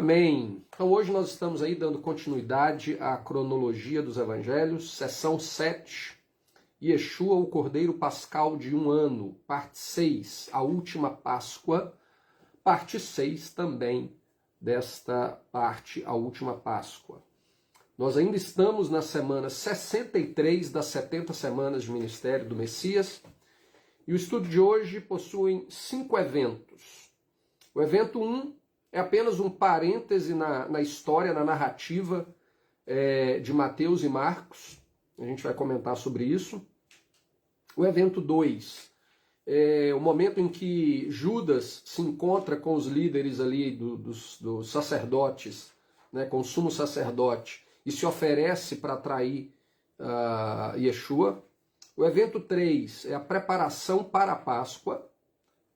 Amém. Então hoje nós estamos aí dando continuidade à cronologia dos evangelhos, sessão 7, Yeshua, o Cordeiro Pascal de 1 ano, parte 6, a última Páscoa, parte 6 também desta parte, a última Páscoa. Nós ainda estamos na semana 63 das 70 semanas de ministério do Messias, e o estudo de hoje possui 5 eventos. O evento 1 é apenas um parêntese na história, na narrativa de Mateus e Marcos. A gente vai comentar sobre isso. O evento 2 é o momento em que Judas se encontra com os líderes ali dos sacerdotes, né, com o sumo sacerdote, e se oferece para trair Yeshua. O evento 3 é a preparação para a Páscoa.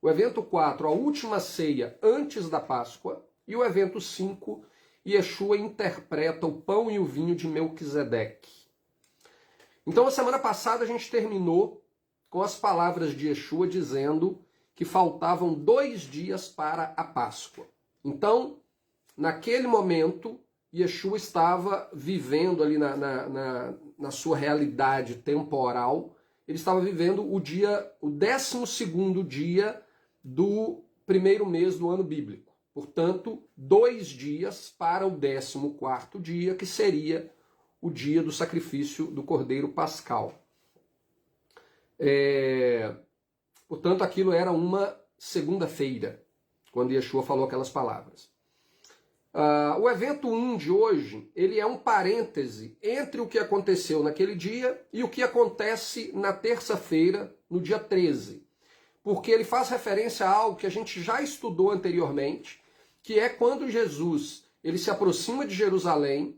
O evento 4, a última ceia antes da Páscoa. E o evento 5, Yeshua interpreta o pão e o vinho de Melquisedeque. Então, a semana passada a gente terminou com as palavras de Yeshua dizendo que faltavam 2 dias para a Páscoa. Então, naquele momento, Yeshua estava vivendo ali na sua realidade temporal, ele estava vivendo o 12º dia do primeiro mês do ano bíblico. Portanto, 2 dias para o 14º dia, que seria o dia do sacrifício do Cordeiro Pascal. Portanto, aquilo era uma segunda-feira, quando Yeshua falou aquelas palavras. O evento 1 de hoje, ele é um parêntese entre o que aconteceu naquele dia e o que acontece na terça-feira, no dia 13. Porque ele faz referência a algo que a gente já estudou anteriormente, que é quando Jesus ele se aproxima de Jerusalém,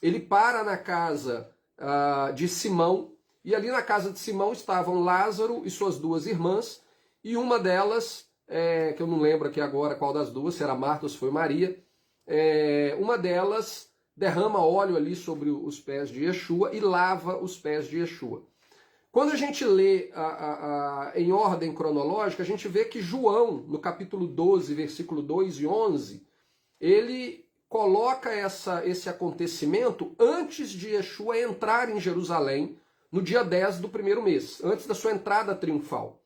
ele para na casa de Simão, e ali na casa de Simão estavam Lázaro e suas 2 irmãs, e uma delas, que eu não lembro aqui agora qual das duas, se era Marta ou se foi Maria, uma delas derrama óleo ali sobre os pés de Yeshua e lava os pés de Yeshua. Quando a gente lê em ordem cronológica, a gente vê que João, no capítulo 12, versículo 2 e 11, ele coloca esse acontecimento antes de Yeshua entrar em Jerusalém, no dia 10 do primeiro mês, antes da sua entrada triunfal.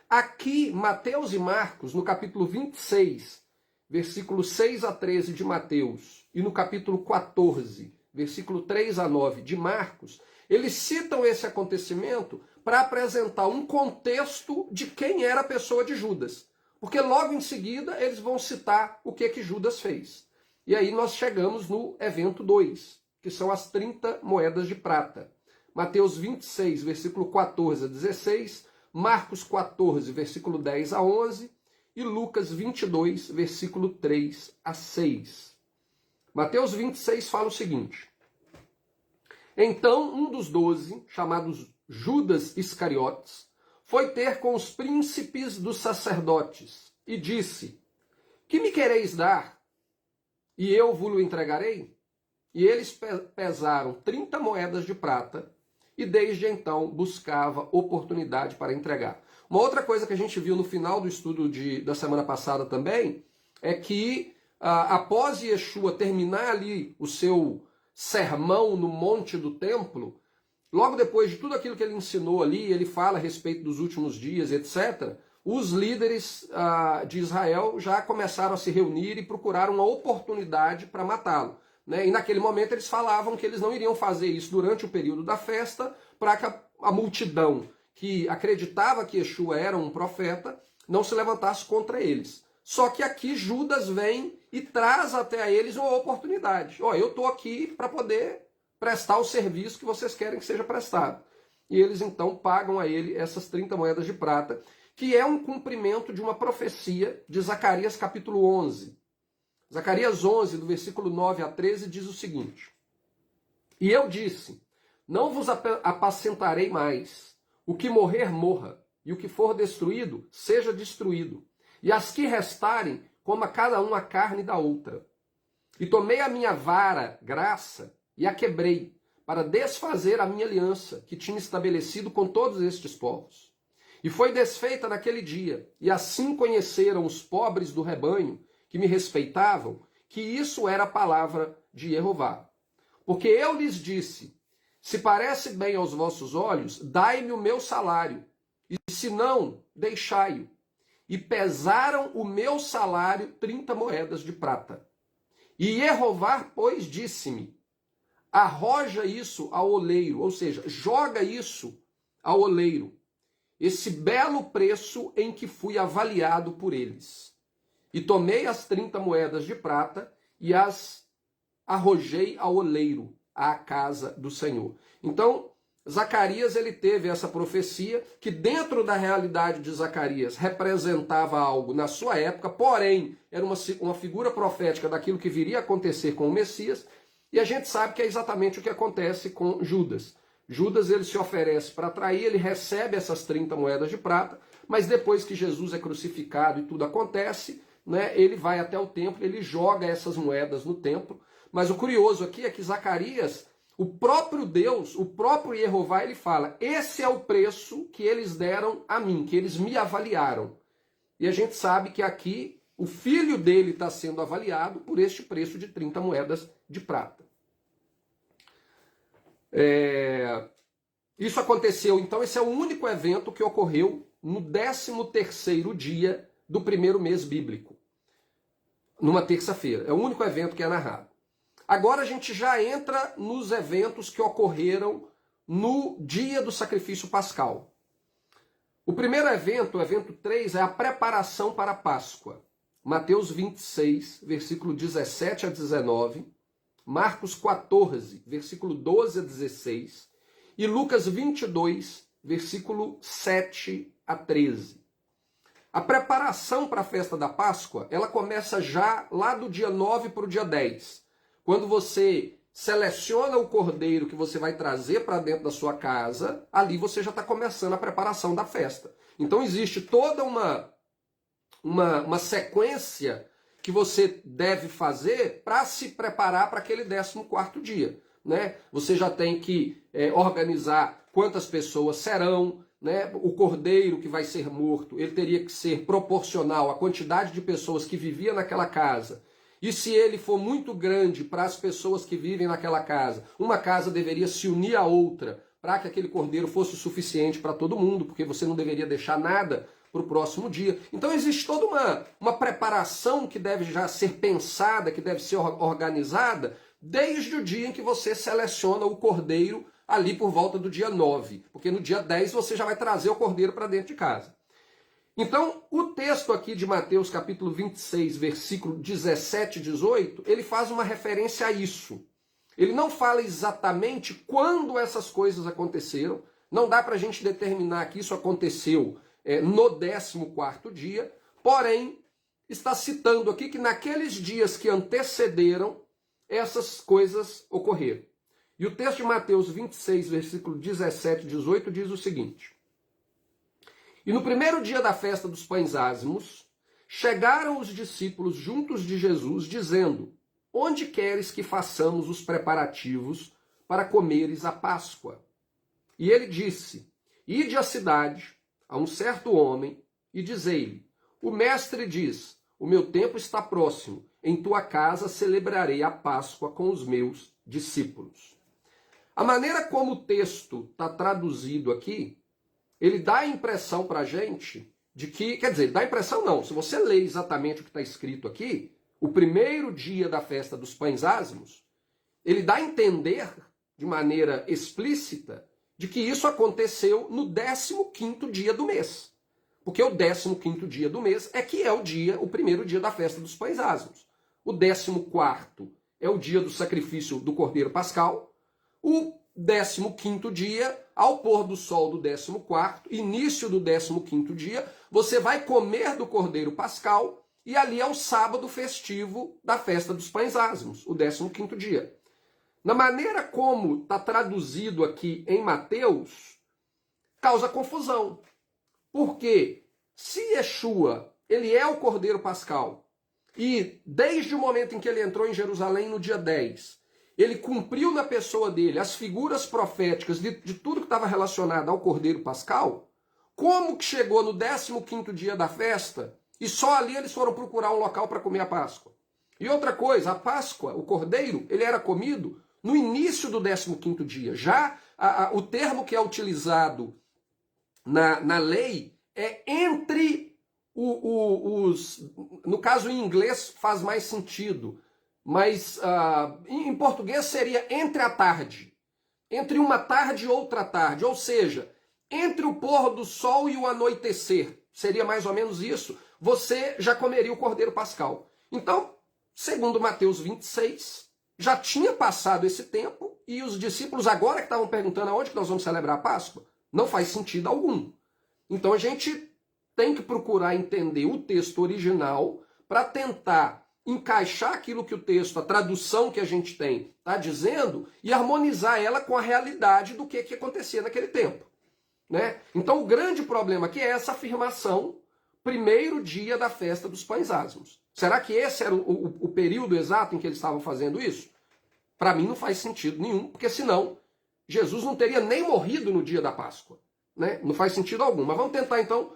Aqui, Mateus e Marcos, no capítulo 26, versículos 6 a 13 de Mateus, e no capítulo 14, versículo 3 a 9 de Marcos, eles citam esse acontecimento para apresentar um contexto de quem era a pessoa de Judas. Porque logo em seguida eles vão citar o que Judas fez. E aí nós chegamos no evento 2, que são as 30 moedas de prata. Mateus 26, versículo 14 a 16, Marcos 14, versículo 10 a 11, e Lucas 22, versículo 3 a 6. Mateus 26 fala o seguinte: Então um dos 12, chamado Judas Iscariotes, foi ter com os príncipes dos sacerdotes e disse: Que me quereis dar? E eu vos entregarei? E eles pesaram 30 moedas de prata e desde então buscava oportunidade para entregar. Uma outra coisa que a gente viu no final do estudo da semana passada também é que após Yeshua terminar ali o seu sermão no monte do templo, logo depois de tudo aquilo que ele ensinou ali, ele fala a respeito dos últimos dias, etc., os líderes de Israel já começaram a se reunir e procuraram uma oportunidade para matá-lo. Né? E naquele momento eles falavam que eles não iriam fazer isso durante o período da festa, para que a multidão que acreditava que Yeshua era um profeta não se levantasse contra eles. Só que aqui Judas vem e traz até a eles uma oportunidade. Eu estou aqui para poder prestar o serviço que vocês querem que seja prestado. E eles então pagam a ele essas 30 moedas de prata, que é um cumprimento de uma profecia de Zacarias capítulo 11. Zacarias 11, do versículo 9 a 13, diz o seguinte: E eu disse, não vos apacentarei mais, o que morrer morra, e o que for destruído seja destruído, e as que restarem coma cada um a carne da outra. E tomei a minha vara, graça, e a quebrei, para desfazer a minha aliança, que tinha estabelecido com todos estes povos. E foi desfeita naquele dia, e assim conheceram os pobres do rebanho, que me respeitavam, que isso era a palavra de Jeová. Porque eu lhes disse, se parece bem aos vossos olhos, dai-me o meu salário, e se não, deixai-o. E pesaram o meu salário 30 moedas de prata. E Jeová, pois, disse-me, arroja isso ao oleiro, ou seja, joga isso ao oleiro, esse belo preço em que fui avaliado por eles. E tomei as 30 moedas de prata e as arrojei ao oleiro, à casa do Senhor. Então, Zacarias ele teve essa profecia que dentro da realidade de Zacarias representava algo na sua época, porém era uma figura profética daquilo que viria a acontecer com o Messias, e a gente sabe que é exatamente o que acontece com Judas. Judas ele se oferece para trair, ele recebe essas 30 moedas de prata, mas depois que Jesus é crucificado e tudo acontece, né, ele vai até o templo, ele joga essas moedas no templo. Mas o curioso aqui é que Zacarias, o próprio Deus, o próprio Jeová, ele fala, esse é o preço que eles deram a mim, que eles me avaliaram. E a gente sabe que aqui o filho dele está sendo avaliado por este preço de 30 moedas de prata. Isso aconteceu, então, esse é o único evento que ocorreu no 13º dia do primeiro mês bíblico. Numa terça-feira. É o único evento que é narrado. Agora a gente já entra nos eventos que ocorreram no dia do sacrifício pascal. O primeiro evento, o evento 3, é a preparação para a Páscoa. Mateus 26, versículo 17 a 19, Marcos 14, versículo 12 a 16, e Lucas 22, versículo 7 a 13. A preparação para a festa da Páscoa, ela começa já lá do dia 9 para o dia 10. Quando você seleciona o cordeiro que você vai trazer para dentro da sua casa, ali você já está começando a preparação da festa. Então existe toda uma sequência que você deve fazer para se preparar para aquele 14º dia. Né? Você já tem que organizar quantas pessoas serão, né? O cordeiro que vai ser morto, ele teria que ser proporcional à quantidade de pessoas que viviam naquela casa. E se ele for muito grande para as pessoas que vivem naquela casa, uma casa deveria se unir à outra para que aquele cordeiro fosse o suficiente para todo mundo, porque você não deveria deixar nada para o próximo dia. Então existe toda uma preparação que deve já ser pensada, que deve ser organizada, desde o dia em que você seleciona o cordeiro ali por volta do dia 9, porque no dia 10 você já vai trazer o cordeiro para dentro de casa. Então, o texto aqui de Mateus capítulo 26, versículo 17 e 18, ele faz uma referência a isso. Ele não fala exatamente quando essas coisas aconteceram, não dá para a gente determinar que isso aconteceu no 14º dia, porém, está citando aqui que naqueles dias que antecederam, essas coisas ocorreram. E o texto de Mateus 26, versículo 17 e 18 diz o seguinte: E no primeiro dia da festa dos pães ázimos, chegaram os discípulos juntos de Jesus, dizendo, onde queres que façamos os preparativos para comeres a Páscoa? E ele disse, ide à cidade, a um certo homem, e dizei-lhe, o mestre diz, o meu tempo está próximo, em tua casa celebrarei a Páscoa com os meus discípulos. A maneira como o texto está traduzido aqui, ele dá a impressão para a gente de que, quer dizer, dá a impressão não, se você lê exatamente o que está escrito aqui, o primeiro dia da festa dos pães ázimos, ele dá a entender de maneira explícita de que isso aconteceu no 15º dia do mês. Porque o 15º dia do mês é que é o primeiro dia da festa dos pães ázimos. O 14º é o dia do sacrifício do Cordeiro Pascal. O 15º dia, ao pôr do sol do 14º, início do 15º dia, você vai comer do Cordeiro Pascal e ali é o sábado festivo da festa dos pães ázimos, o 15º dia. Na maneira como está traduzido aqui em Mateus, causa confusão. Porque se Yeshua, ele é o Cordeiro Pascal, e desde o momento em que ele entrou em Jerusalém no dia 10, ele cumpriu na pessoa dele as figuras proféticas de tudo que estava relacionado ao Cordeiro Pascal, como que chegou no 15º dia da festa e só ali eles foram procurar um local para comer a Páscoa? E outra coisa, a Páscoa, o cordeiro, ele era comido no início do 15º dia. Já o termo que é utilizado na lei é entre os... No caso, em inglês faz mais sentido, mas em português seria entre a tarde. Entre uma tarde e outra tarde, ou seja, entre o pôr do sol e o anoitecer, seria mais ou menos isso, você já comeria o cordeiro pascal. Então, segundo Mateus 26, já tinha passado esse tempo e os discípulos agora que estavam perguntando aonde que nós vamos celebrar a Páscoa, não faz sentido algum. Então a gente tem que procurar entender o texto original para tentar encaixar aquilo que o texto, a tradução que a gente tem, está dizendo e harmonizar ela com a realidade do que acontecia naquele tempo. Né? Então o grande problema aqui é essa afirmação, primeiro dia da festa dos pães ázimos. Será que esse era o período exato em que eles estavam fazendo isso? Para mim não faz sentido nenhum, porque senão Jesus não teria nem morrido no dia da Páscoa. Né? Não faz sentido algum. Mas vamos tentar então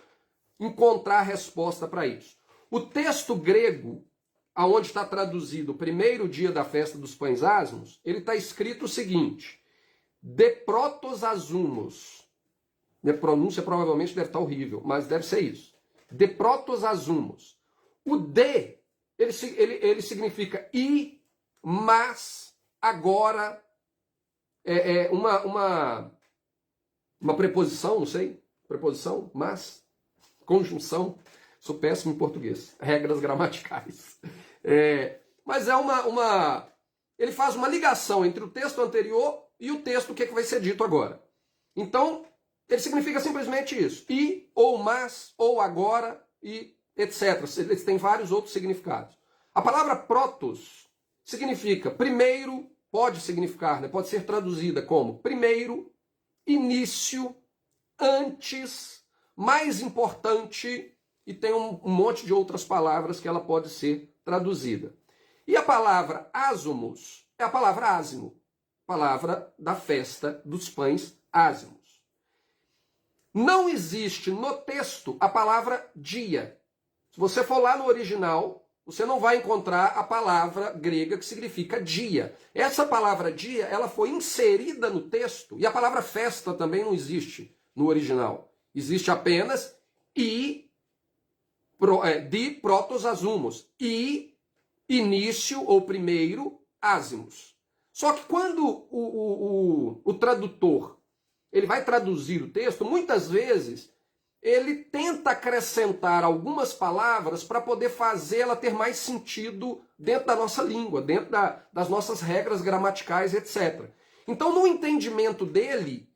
encontrar a resposta para isso. O texto grego, aonde está traduzido o primeiro dia da festa dos pães ázimos, ele está escrito o seguinte: de protos azumos. Minha pronúncia provavelmente deve estar horrível, mas deve ser isso. De protos azumos. O de, ele significa e, mas, agora, uma preposição, não sei, preposição, mas, conjunção, sou péssimo em português, regras gramaticais. Mas ele faz uma ligação entre o texto anterior e o texto que vai ser dito agora. Então, ele significa simplesmente isso. E, ou mas, ou agora, e etc. Eles têm vários outros significados. A palavra protos significa primeiro, pode significar, né, pode ser traduzida como primeiro, início, antes, mais importante, e tem um monte de outras palavras que ela pode ser traduzida. E a palavra ázimos é a palavra ázimo, palavra da festa dos pães ázimos. Não existe no texto a palavra dia. Se você for lá no original, você não vai encontrar a palavra grega que significa dia. Essa palavra dia, ela foi inserida no texto, e a palavra festa também não existe no original. Existe apenas de protos azumos, e início ou primeiro ázimos. Só que quando o tradutor ele vai traduzir o texto, muitas vezes ele tenta acrescentar algumas palavras para poder fazê-la ter mais sentido dentro da nossa língua, dentro das nossas regras gramaticais, etc. Então, no entendimento dele,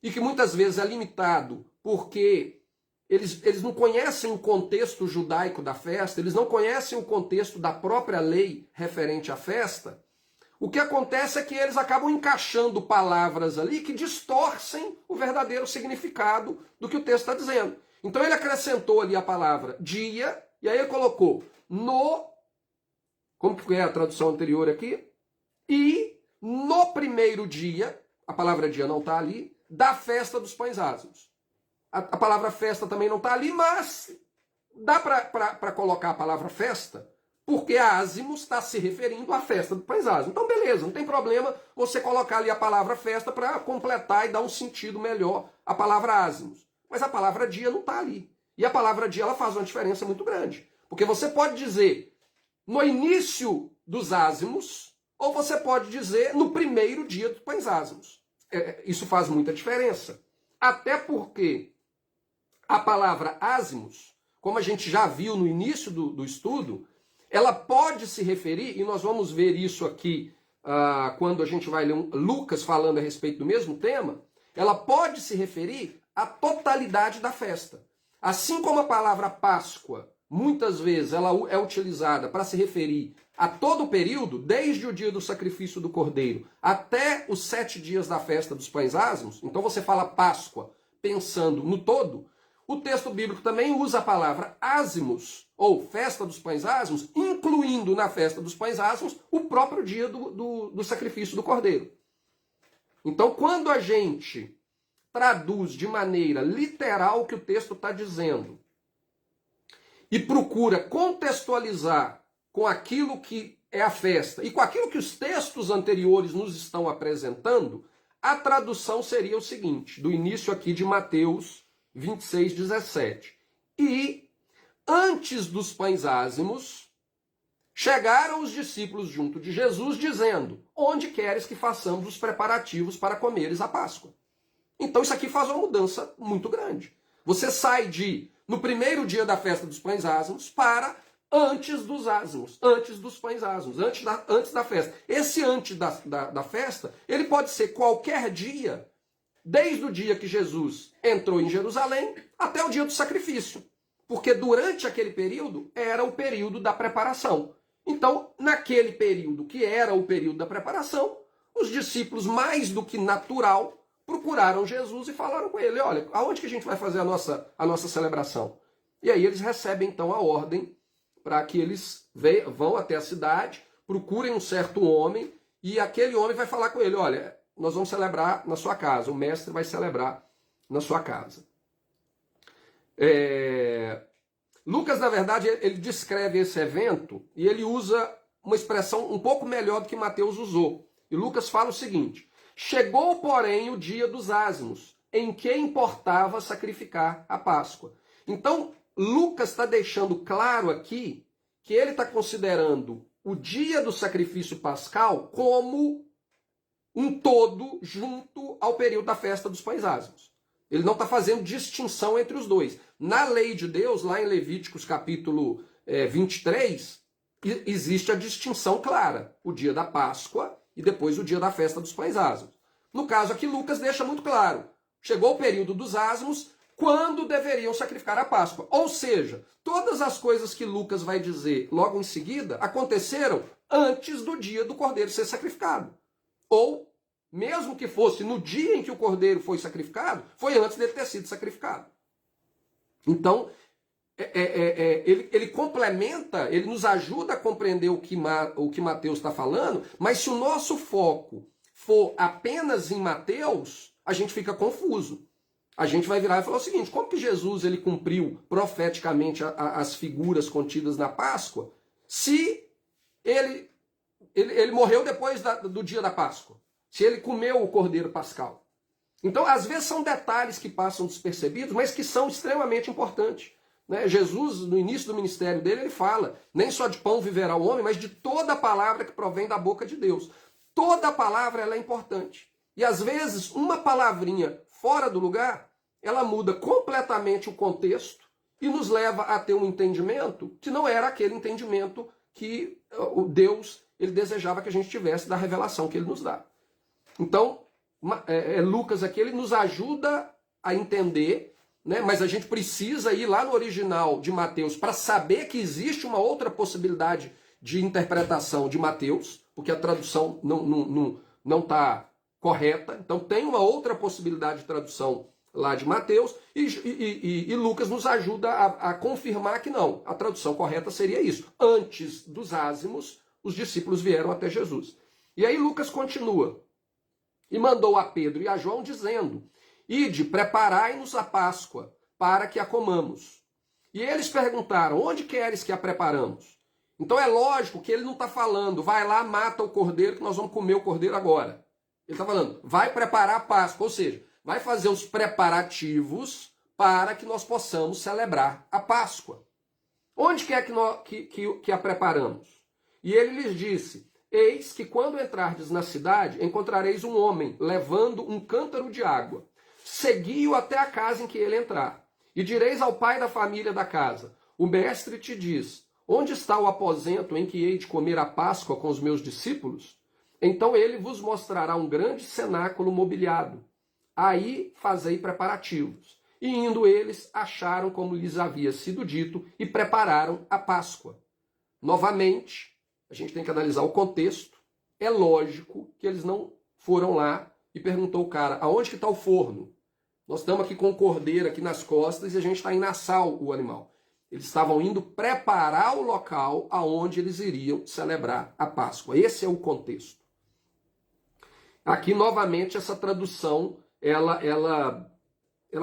e que muitas vezes é limitado porque eles não conhecem o contexto judaico da festa, eles não conhecem o contexto da própria lei referente à festa, o que acontece é que eles acabam encaixando palavras ali que distorcem o verdadeiro significado do que o texto está dizendo. Então ele acrescentou ali a palavra dia, e aí ele colocou no, como que é a tradução anterior aqui? E no primeiro dia, a palavra dia não está ali, da festa dos pães ázimos. A palavra festa também não está ali, mas dá para colocar a palavra festa, porque ázimos está se referindo à festa do pães ázimos. Então, beleza, não tem problema você colocar ali a palavra festa para completar e dar um sentido melhor à palavra ázimos. Mas a palavra dia não está ali. E a palavra dia ela faz uma diferença muito grande. Porque você pode dizer no início dos ázimos, ou você pode dizer no primeiro dia dos pães ázimos. Isso faz muita diferença. Até porque a palavra ázimos, como a gente já viu no início do estudo, ela pode se referir, e nós vamos ver isso aqui quando a gente vai ler Lucas falando a respeito do mesmo tema, ela pode se referir à totalidade da festa. Assim como a palavra Páscoa, muitas vezes ela é utilizada para se referir a todo o período, desde o dia do sacrifício do cordeiro até os 7 dias da festa dos pães ázimos, então você fala Páscoa pensando no todo, o texto bíblico também usa a palavra ázimos, ou festa dos pães ázimos, incluindo na festa dos pães ázimos o próprio dia do sacrifício do cordeiro. Então, quando a gente traduz de maneira literal o que o texto está dizendo e procura contextualizar com aquilo que é a festa e com aquilo que os textos anteriores nos estão apresentando, a tradução seria o seguinte, do início aqui de Mateus 26, 17. E antes dos pães ázimos, chegaram os discípulos junto de Jesus, dizendo: onde queres que façamos os preparativos para comeres a Páscoa? Então isso aqui faz uma mudança muito grande. Você sai no primeiro dia da festa dos pães ázimos, para antes dos ázimos, antes dos pães ázimos, antes da festa. Esse antes da festa, ele pode ser qualquer dia, desde o dia que Jesus entrou em Jerusalém até o dia do sacrifício. Porque durante aquele período, era o período da preparação. Então, naquele período, que era o período da preparação, os discípulos, mais do que natural, procuraram Jesus e falaram com ele: olha, aonde que a gente vai fazer a nossa celebração? E aí eles recebem, então, a ordem para que eles vão até a cidade, procurem um certo homem, e aquele homem vai falar com ele: olha, nós vamos celebrar na sua casa, o mestre vai celebrar na sua casa. Lucas, na verdade, ele descreve esse evento e ele usa uma expressão um pouco melhor do que Mateus usou. E Lucas fala o seguinte: chegou, porém, o dia dos ázimos, em que importava sacrificar a Páscoa. Então, Lucas está deixando claro aqui que ele está considerando o dia do sacrifício pascal como um todo junto ao período da festa dos pães ázimos. Ele não está fazendo distinção entre os dois. Na lei de Deus, lá em Levíticos capítulo 23, existe a distinção clara. O dia da Páscoa e depois o dia da festa dos pães ázimos. No caso aqui, Lucas deixa muito claro. Chegou o período dos ázimos, quando deveriam sacrificar a Páscoa. Ou seja, todas as coisas que Lucas vai dizer logo em seguida aconteceram antes do dia do cordeiro ser sacrificado. Ou, mesmo que fosse no dia em que o cordeiro foi sacrificado, foi antes dele ter sido sacrificado. Então, ele complementa, ele nos ajuda a compreender o que Mateus está falando, mas se o nosso foco for apenas em Mateus, a gente fica confuso. A gente vai virar e falar o seguinte: como que Jesus ele cumpriu profeticamente as figuras contidas na Páscoa, se ele morreu depois do dia da Páscoa? Se ele comeu o cordeiro pascal? Então, às vezes são detalhes que passam despercebidos, mas que são extremamente importantes. Né? Jesus, no início do ministério dele, ele fala: nem só de pão viverá o homem, mas de toda a palavra que provém da boca de Deus. Toda a palavra ela é importante. E às vezes, uma palavrinha fora do lugar, ela muda completamente o contexto e nos leva a ter um entendimento que não era aquele entendimento que o Deus ele desejava que a gente tivesse da revelação que ele nos dá. Então, Lucas aqui ele nos ajuda a entender, né? Mas a gente precisa ir lá no original de Mateus para saber que existe uma outra possibilidade de interpretação de Mateus, porque a tradução não está correta. Então tem uma outra possibilidade de tradução lá de Mateus, e Lucas nos ajuda a confirmar que não, a tradução correta seria isso: antes dos ázimos, os discípulos vieram até Jesus. E aí Lucas continua: e mandou a Pedro e a João, dizendo: ide, preparai-nos a Páscoa, para que a comamos. E eles perguntaram: onde queres que a preparamos? Então é lógico que ele não está falando: vai lá, mata o cordeiro, que nós vamos comer o cordeiro agora. Ele está falando: vai preparar a Páscoa, ou seja, vai fazer os preparativos para que nós possamos celebrar a Páscoa. Onde quer que a preparamos? E ele lhes disse: eis que quando entrardes na cidade, encontrareis um homem levando um cântaro de água. Segui-o até a casa em que ele entrar. E direis ao pai da família da casa: o mestre te diz: onde está o aposento em que hei de comer a Páscoa com os meus discípulos? Então ele vos mostrará um grande cenáculo mobiliado. Aí fazei preparativos. E indo eles, acharam como lhes havia sido dito e prepararam a Páscoa. Novamente, a gente tem que analisar o contexto. É lógico que eles não foram lá e perguntou o cara: aonde que está o forno? Nós estamos aqui com o cordeiro aqui nas costas e a gente está indo assar o animal. Eles estavam indo preparar o local aonde eles iriam celebrar a Páscoa. Esse é o contexto. Aqui, novamente, essa tradução, ela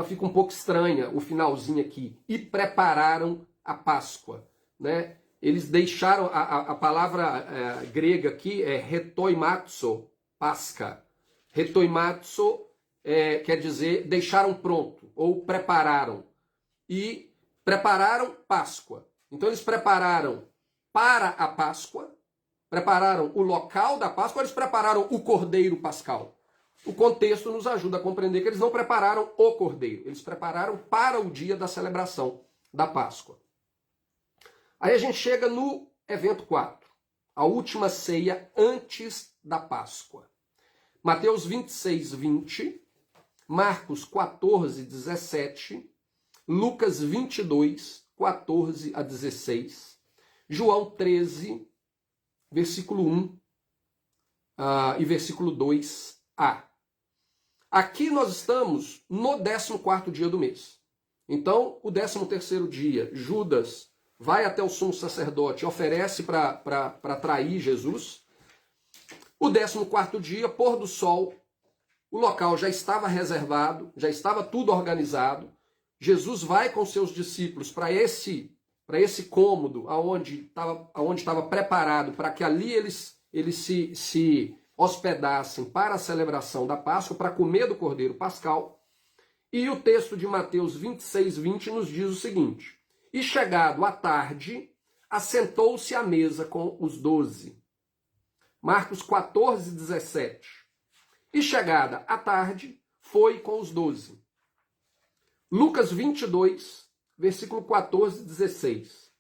fica um pouco estranha, o finalzinho aqui. E prepararam a Páscoa, né? eles deixaram, a palavra grega aqui é retoimatzo, Páscoa. Retoimatzo quer dizer deixaram pronto, ou prepararam. E prepararam Páscoa. Então eles prepararam para a Páscoa, prepararam o local da Páscoa, eles prepararam o cordeiro pascal. O contexto nos ajuda a compreender que eles não prepararam o cordeiro, eles prepararam para o dia da celebração da Páscoa. Aí a gente chega no evento 4, a última ceia antes da Páscoa. Mateus 26, 20, Marcos 14, 17, Lucas 22, 14 a 16, João 13, versículo 1 e versículo 2a. Aqui nós estamos no 14º dia do mês. Então, o 13º dia, Judas vai até o sumo sacerdote, oferece para trair Jesus. O 14º dia, pôr do sol, o local já estava reservado, já estava tudo organizado. Jesus vai com seus discípulos para esse cômodo aonde estava preparado para que ali eles se hospedassem para a celebração da Páscoa, para comer do Cordeiro Pascal. E o texto de Mateus 26, 20 nos diz o seguinte: e chegado à tarde, assentou-se à mesa com os 12. Marcos 14, 17. E chegada à tarde, foi com os 12. Lucas 22, versículo 14 e 16.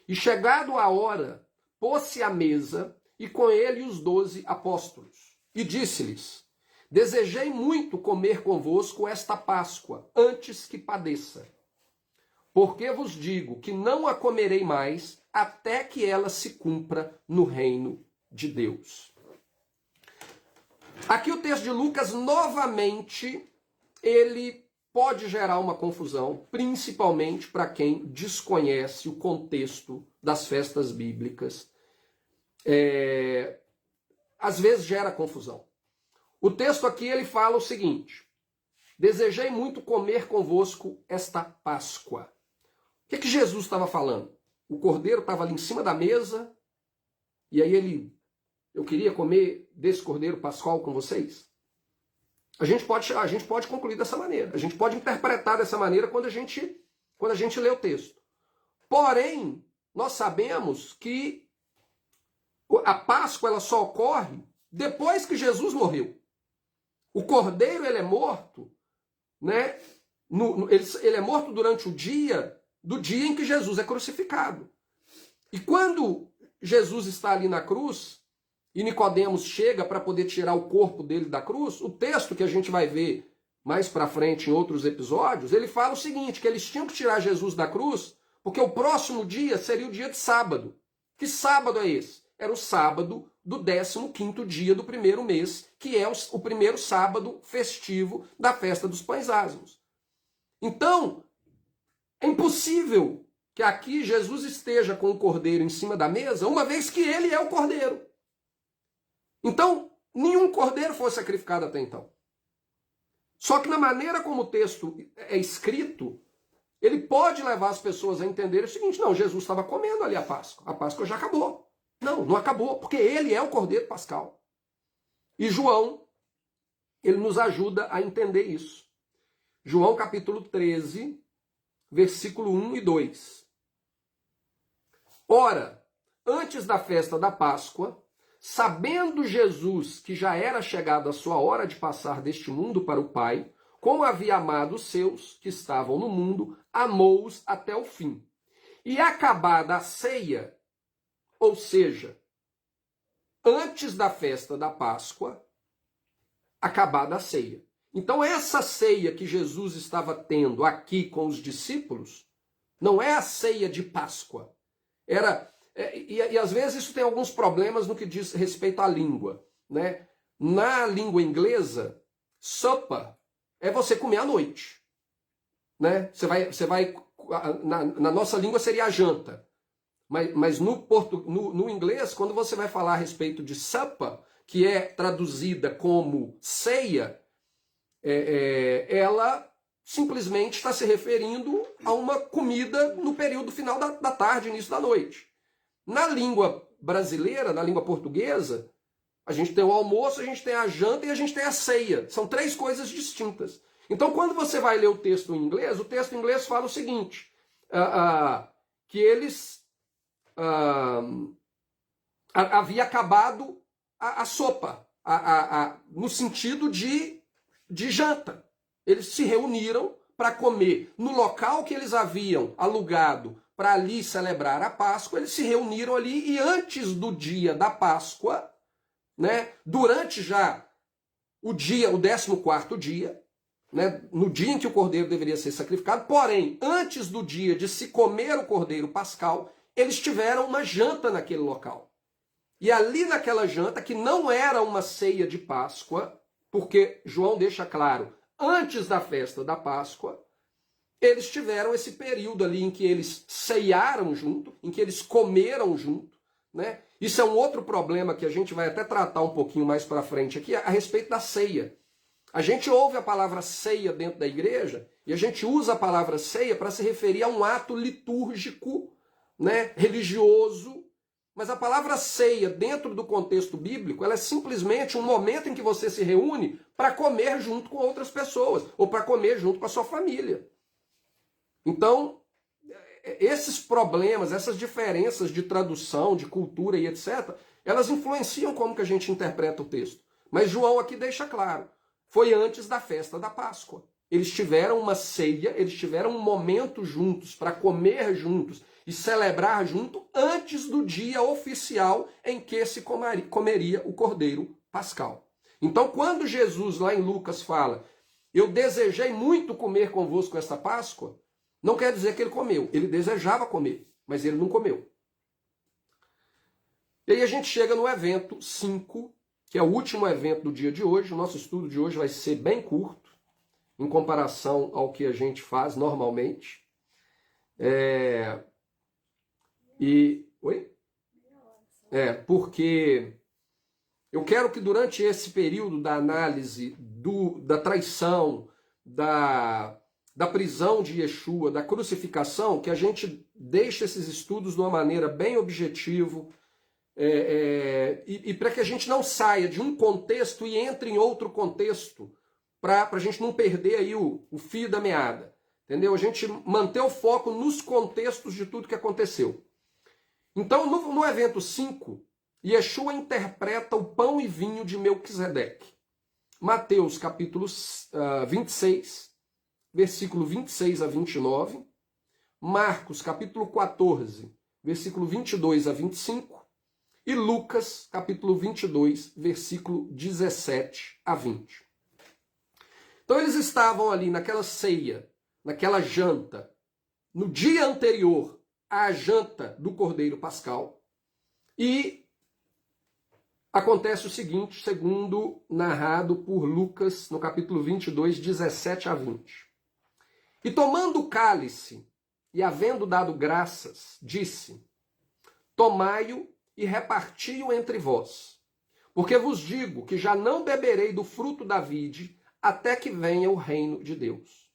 E chegado a hora, pôs-se à mesa, e com ele os 12 apóstolos. E disse-lhes: desejei muito comer convosco esta Páscoa, antes que padeça. Porque vos digo que não a comerei mais, até que ela se cumpra no reino de Deus. Aqui o texto de Lucas, novamente, ele pode gerar uma confusão, principalmente para quem desconhece o contexto das festas bíblicas. Às vezes gera confusão. O texto aqui ele fala o seguinte: desejei muito comer convosco esta Páscoa. O que Jesus estava falando? O cordeiro estava ali em cima da mesa, e aí eu queria comer desse cordeiro pascal com vocês? A gente pode concluir dessa maneira. A gente pode interpretar dessa maneira quando a gente lê o texto. Porém, nós sabemos que a Páscoa ela só ocorre depois que Jesus morreu. O cordeiro ele é morto, né? Ele é morto durante o dia em que Jesus é crucificado. E quando Jesus está ali na cruz, e Nicodemos chega para poder tirar o corpo dele da cruz, o texto que a gente vai ver mais para frente em outros episódios, ele fala o seguinte, que eles tinham que tirar Jesus da cruz, porque o próximo dia seria o dia de sábado. Que sábado é esse? Era o sábado do 15º dia do primeiro mês, que é o primeiro sábado festivo da festa dos pães ázimos. Então, é impossível que aqui Jesus esteja com o cordeiro em cima da mesa, uma vez que ele é o cordeiro. Então, nenhum cordeiro foi sacrificado até então. Só que na maneira como o texto é escrito, ele pode levar as pessoas a entenderem o seguinte: não, Jesus estava comendo ali a Páscoa já acabou. Não, não acabou, porque ele é o cordeiro pascal. E João, ele nos ajuda a entender isso. João capítulo 13, versículo 1 e 2. Ora, antes da festa da Páscoa, sabendo Jesus que já era chegada a sua hora de passar deste mundo para o Pai, como havia amado os seus que estavam no mundo, amou-os até o fim. E acabada a ceia, ou seja, antes da festa da Páscoa, acabada a ceia. Então essa ceia que Jesus estava tendo aqui com os discípulos, não é a ceia de Páscoa. E às vezes isso tem alguns problemas no que diz respeito à língua, né? Na língua inglesa, supper é você comer à noite, né? Na nossa língua seria a janta, mas no inglês, quando você vai falar a respeito de supper, que é traduzida como ceia, ela simplesmente está se referindo a uma comida no período final da tarde, início da noite. Na língua brasileira, na língua portuguesa, a gente tem o almoço, a gente tem a janta e a gente tem a ceia. São três coisas distintas. Então, quando você vai ler o texto em inglês, o texto em inglês fala o seguinte, que eles havia acabado a sopa, no sentido de janta. Eles se reuniram para comer. No local que eles haviam alugado para ali celebrar a Páscoa, eles se reuniram ali e antes do dia da Páscoa, né, durante já o 14º dia, né, no dia em que o cordeiro deveria ser sacrificado, porém, antes do dia de se comer o cordeiro pascal, eles tiveram uma janta naquele local. E ali naquela janta, que não era uma ceia de Páscoa, porque João deixa claro, antes da festa da Páscoa, eles tiveram esse período ali em que eles ceiaram junto, em que eles comeram junto, né? Isso é um outro problema que a gente vai até tratar um pouquinho mais para frente aqui, a respeito da ceia. A gente ouve a palavra ceia dentro da igreja e a gente usa a palavra ceia para se referir a um ato litúrgico, né, religioso, mas a palavra ceia dentro do contexto bíblico, ela é simplesmente um momento em que você se reúne para comer junto com outras pessoas ou para comer junto com a sua família. Então, esses problemas, essas diferenças de tradução, de cultura e etc., elas influenciam como que a gente interpreta o texto. Mas João aqui deixa claro, foi antes da festa da Páscoa. Eles tiveram uma ceia, eles tiveram um momento juntos, para comer juntos e celebrar junto, antes do dia oficial em que se comeria o cordeiro pascal. Então, quando Jesus, lá em Lucas, fala, eu desejei muito comer convosco esta Páscoa, não quer dizer que ele comeu. Ele desejava comer, mas ele não comeu. E aí a gente chega no evento 5, que é o último evento do dia de hoje. O nosso estudo de hoje vai ser bem curto, em comparação ao que a gente faz normalmente. Porque eu quero que durante esse período da análise da traição, da prisão de Yeshua, da crucificação, que a gente deixe esses estudos de uma maneira bem objetiva, e para que a gente não saia de um contexto e entre em outro contexto, para a gente não perder aí o fio da meada, entendeu? A gente manter o foco nos contextos de tudo que aconteceu. Então, no evento 5, Yeshua interpreta o pão e vinho de Melquisedeque. Mateus capítulo 26, versículo 26 a 29, Marcos, capítulo 14, versículo 22 a 25, e Lucas, capítulo 22, versículo 17 a 20. Então eles estavam ali naquela ceia, naquela janta, no dia anterior à janta do Cordeiro Pascal, e acontece o seguinte, segundo narrado por Lucas, no capítulo 22, 17 a 20. E tomando o cálice, e havendo dado graças, disse, tomai-o e reparti-o entre vós, porque vos digo que já não beberei do fruto da vide, até que venha o reino de Deus.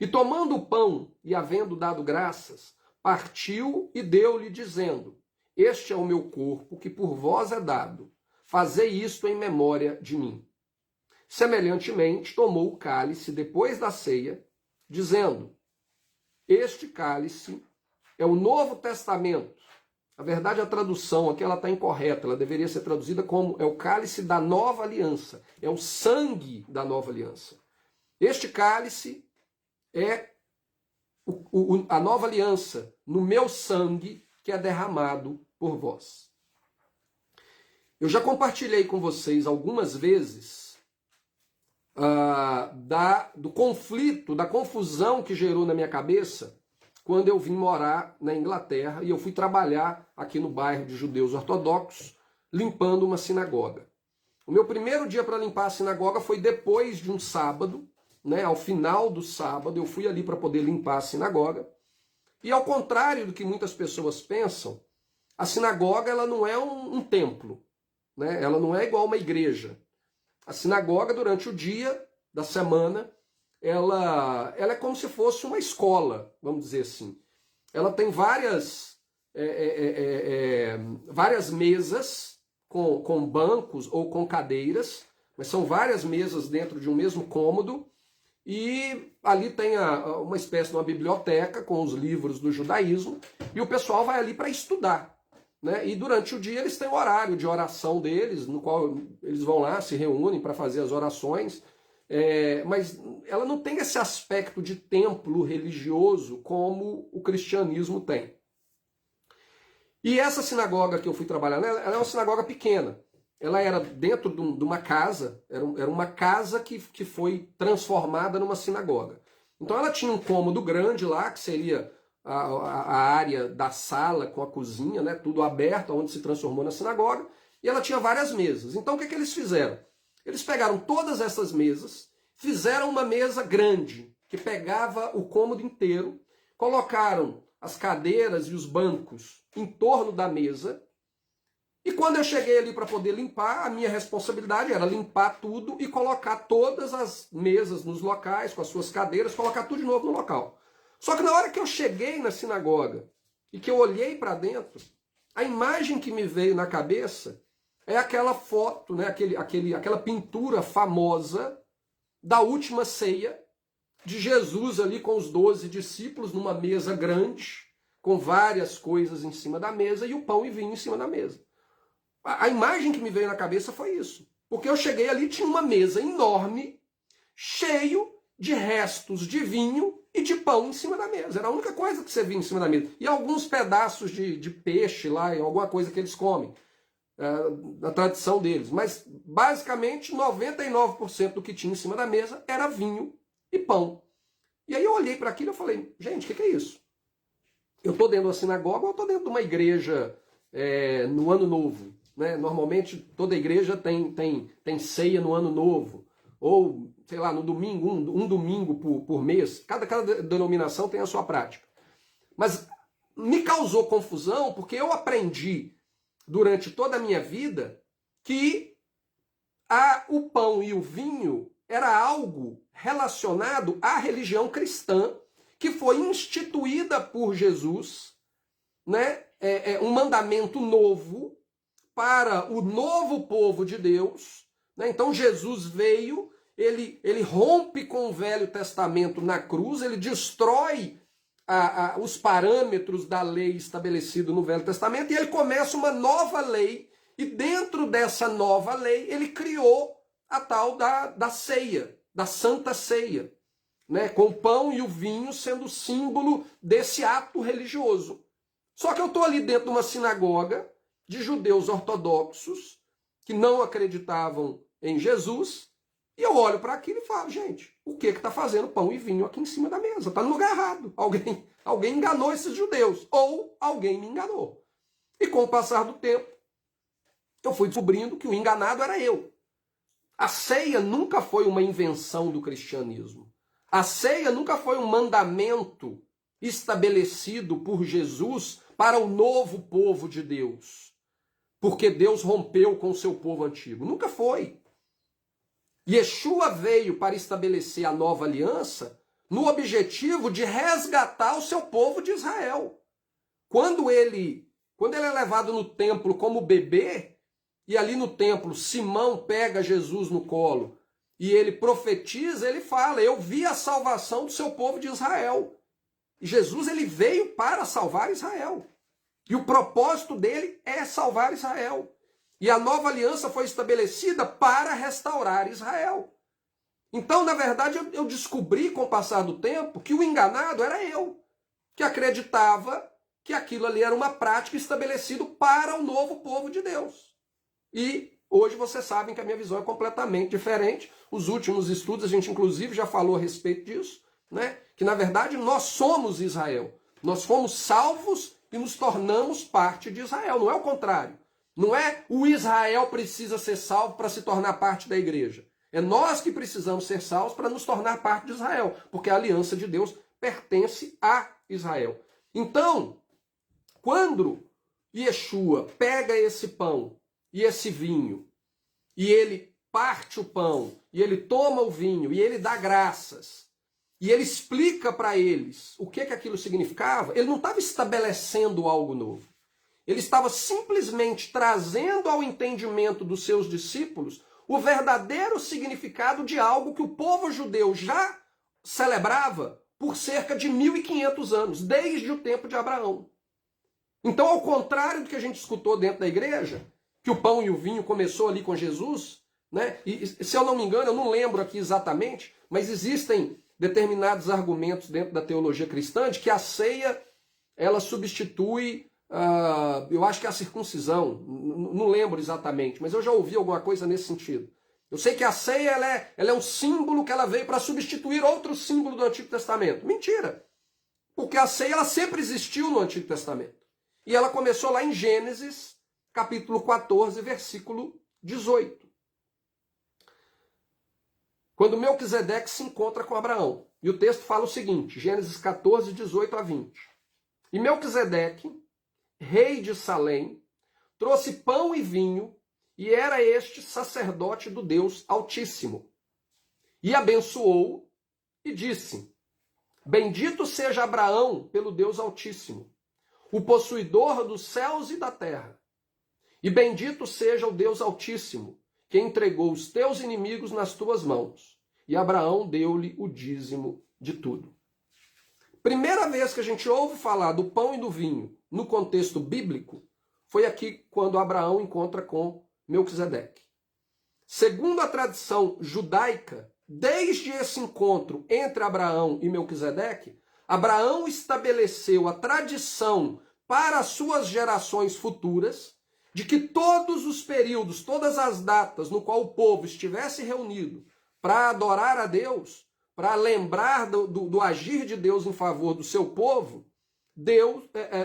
E tomando o pão, e havendo dado graças, partiu e deu-lhe, dizendo, este é o meu corpo, que por vós é dado, fazei isto em memória de mim. Semelhantemente, tomou o cálice depois da ceia, dizendo, este cálice é o Novo Testamento. Na verdade, a tradução aqui ela está incorreta, ela deveria ser traduzida como é o cálice da nova aliança, é o sangue da nova aliança. Este cálice é a nova aliança no meu sangue que é derramado por vós. Eu já compartilhei com vocês algumas vezes do conflito, da confusão que gerou na minha cabeça quando eu vim morar na Inglaterra e eu fui trabalhar aqui no bairro de judeus ortodoxos, limpando uma sinagoga. O meu primeiro dia para limpar a sinagoga foi depois de um sábado, né, ao final do sábado, eu fui ali para poder limpar a sinagoga. E ao contrário do que muitas pessoas pensam, a sinagoga ela não é um templo, né? Ela não é igual uma igreja. A sinagoga, durante o dia da semana, ela é como se fosse uma escola, vamos dizer assim. Ela tem várias várias mesas com bancos ou com cadeiras, mas são várias mesas dentro de um mesmo cômodo, e ali tem uma espécie de uma biblioteca com os livros do judaísmo, e o pessoal vai ali para estudar, né? E durante o dia eles têm o horário de oração deles, no qual eles vão lá, se reúnem para fazer as orações, mas ela não tem esse aspecto de templo religioso como o cristianismo tem. E essa sinagoga que eu fui trabalhar, ela é uma sinagoga pequena. Ela era dentro de uma casa, era uma casa que foi transformada numa sinagoga. Então ela tinha um cômodo grande lá, que seria a área da sala com a cozinha, né, tudo aberto, onde se transformou na sinagoga, e ela tinha várias mesas. Então o que eles fizeram? Eles pegaram todas essas mesas, fizeram uma mesa grande, que pegava o cômodo inteiro, colocaram as cadeiras e os bancos em torno da mesa, e quando eu cheguei ali para poder limpar, a minha responsabilidade era limpar tudo e colocar todas as mesas nos locais, com as suas cadeiras, colocar tudo de novo no local. Só que na hora que eu cheguei na sinagoga e que eu olhei para dentro, a imagem que me veio na cabeça é aquela foto, né, aquela pintura famosa da última ceia, de Jesus ali com os 12 discípulos numa mesa grande, com várias coisas em cima da mesa e o pão e vinho em cima da mesa. A imagem que me veio na cabeça foi isso. Porque eu cheguei ali, tinha uma mesa enorme, cheio de restos de vinho e de pão em cima da mesa. Era a única coisa que você via em cima da mesa. E alguns pedaços de peixe lá, e alguma coisa que eles comem, na tradição deles. Mas, basicamente, 99% do que tinha em cima da mesa era vinho e pão. E aí eu olhei para aquilo e falei, gente, o que é isso? Eu estou dentro de uma sinagoga ou eu estou dentro de uma igreja no Ano Novo? Né? Normalmente toda igreja tem ceia no Ano Novo. Ou, sei lá, no domingo, um domingo por mês. Cada denominação tem a sua prática. Mas me causou confusão porque eu aprendi durante toda a minha vida que o pão e o vinho era algo relacionado à religião cristã que foi instituída por Jesus, né? Um mandamento novo para o novo povo de Deus. Né? Então Jesus veio, ele rompe com o Velho Testamento na cruz, ele destrói os parâmetros da lei estabelecida no Velho Testamento e ele começa uma nova lei, e dentro dessa nova lei ele criou a tal da ceia, da Santa Ceia, né? Com o pão e o vinho sendo símbolo desse ato religioso. Só que eu estou ali dentro de uma sinagoga de judeus ortodoxos que não acreditavam em Jesus, e eu olho para aquilo e falo, gente, o que está fazendo pão e vinho aqui em cima da mesa? Está no lugar errado. Alguém enganou esses judeus, ou alguém me enganou. E com o passar do tempo, eu fui descobrindo que o enganado era eu. A ceia nunca foi uma invenção do cristianismo. A ceia nunca foi um mandamento estabelecido por Jesus para o novo povo de Deus, porque Deus rompeu com o seu povo antigo. Nunca foi. Yeshua veio para estabelecer a nova aliança no objetivo de resgatar o seu povo de Israel. Quando ele é levado no templo como bebê, e ali no templo Simão pega Jesus no colo e ele profetiza, ele fala, eu vi a salvação do seu povo de Israel. E Jesus ele veio para salvar Israel. E o propósito dele é salvar Israel. E a nova aliança foi estabelecida para restaurar Israel. Então, na verdade, eu descobri com o passar do tempo que o enganado era eu, que acreditava que aquilo ali era uma prática estabelecida para o novo povo de Deus. E hoje vocês sabem que a minha visão é completamente diferente. Os últimos estudos, a gente inclusive já falou a respeito disso, né? Que na verdade nós somos Israel. Nós fomos salvos e nos tornamos parte de Israel. Não é o contrário. Não é o Israel precisa ser salvo para se tornar parte da igreja. É nós que precisamos ser salvos para nos tornar parte de Israel. Porque a aliança de Deus pertence a Israel. Então, quando Yeshua pega esse pão e esse vinho, e ele parte o pão, e ele toma o vinho, e ele dá graças, e ele explica para eles o que aquilo significava, ele não estava estabelecendo algo novo. Ele estava simplesmente trazendo ao entendimento dos seus discípulos o verdadeiro significado de algo que o povo judeu já celebrava por cerca de 1.500 anos, desde o tempo de Abraão. Então, ao contrário do que a gente escutou dentro da igreja, que o pão e o vinho começou ali com Jesus, né? E se eu não me engano, eu não lembro aqui exatamente, mas existem determinados argumentos dentro da teologia cristã de que a ceia, ela substitui, eu acho que a circuncisão, não lembro exatamente, mas eu já ouvi alguma coisa nesse sentido. Eu sei que a ceia ela é um símbolo que ela veio para substituir outro símbolo do Antigo Testamento. Mentira! Porque a ceia ela sempre existiu no Antigo Testamento. E ela começou lá em Gênesis, capítulo 14, versículo 18. Quando Melquisedeque se encontra com Abraão. E o texto fala o seguinte, Gênesis 14, 18 a 20. E Melquisedeque, rei de Salém, trouxe pão e vinho, e era este sacerdote do Deus Altíssimo. E abençoou e disse, bendito seja Abraão pelo Deus Altíssimo, o possuidor dos céus e da terra. E bendito seja o Deus Altíssimo, que entregou os teus inimigos nas tuas mãos. E Abraão deu-lhe o dízimo de tudo. Primeira vez que a gente ouve falar do pão e do vinho no contexto bíblico, foi aqui quando Abraão encontra com Melquisedeque. Segundo a tradição judaica, desde esse encontro entre Abraão e Melquisedeque, Abraão estabeleceu a tradição para as suas gerações futuras de que todos os períodos, todas as datas no qual o povo estivesse reunido para adorar a Deus, para lembrar do agir de Deus em favor do seu povo,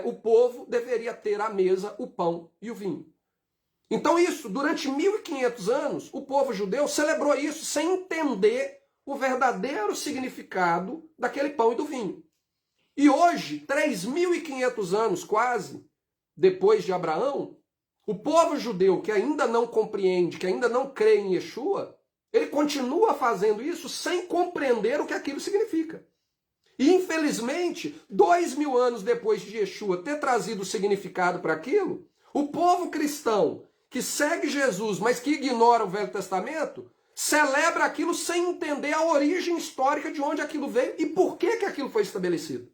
o povo deveria ter à mesa o pão e o vinho. Então isso, durante 1.500 anos, o povo judeu celebrou isso sem entender o verdadeiro significado daquele pão e do vinho. E hoje, 3.500 anos quase, depois de Abraão, o povo judeu que ainda não compreende, que ainda não crê em Yeshua, ele continua fazendo isso sem compreender o que aquilo significa. E infelizmente, 2.000 anos depois de Yeshua ter trazido o significado para aquilo, o povo cristão que segue Jesus, mas que ignora o Velho Testamento, celebra aquilo sem entender a origem histórica de onde aquilo veio e por que aquilo foi estabelecido.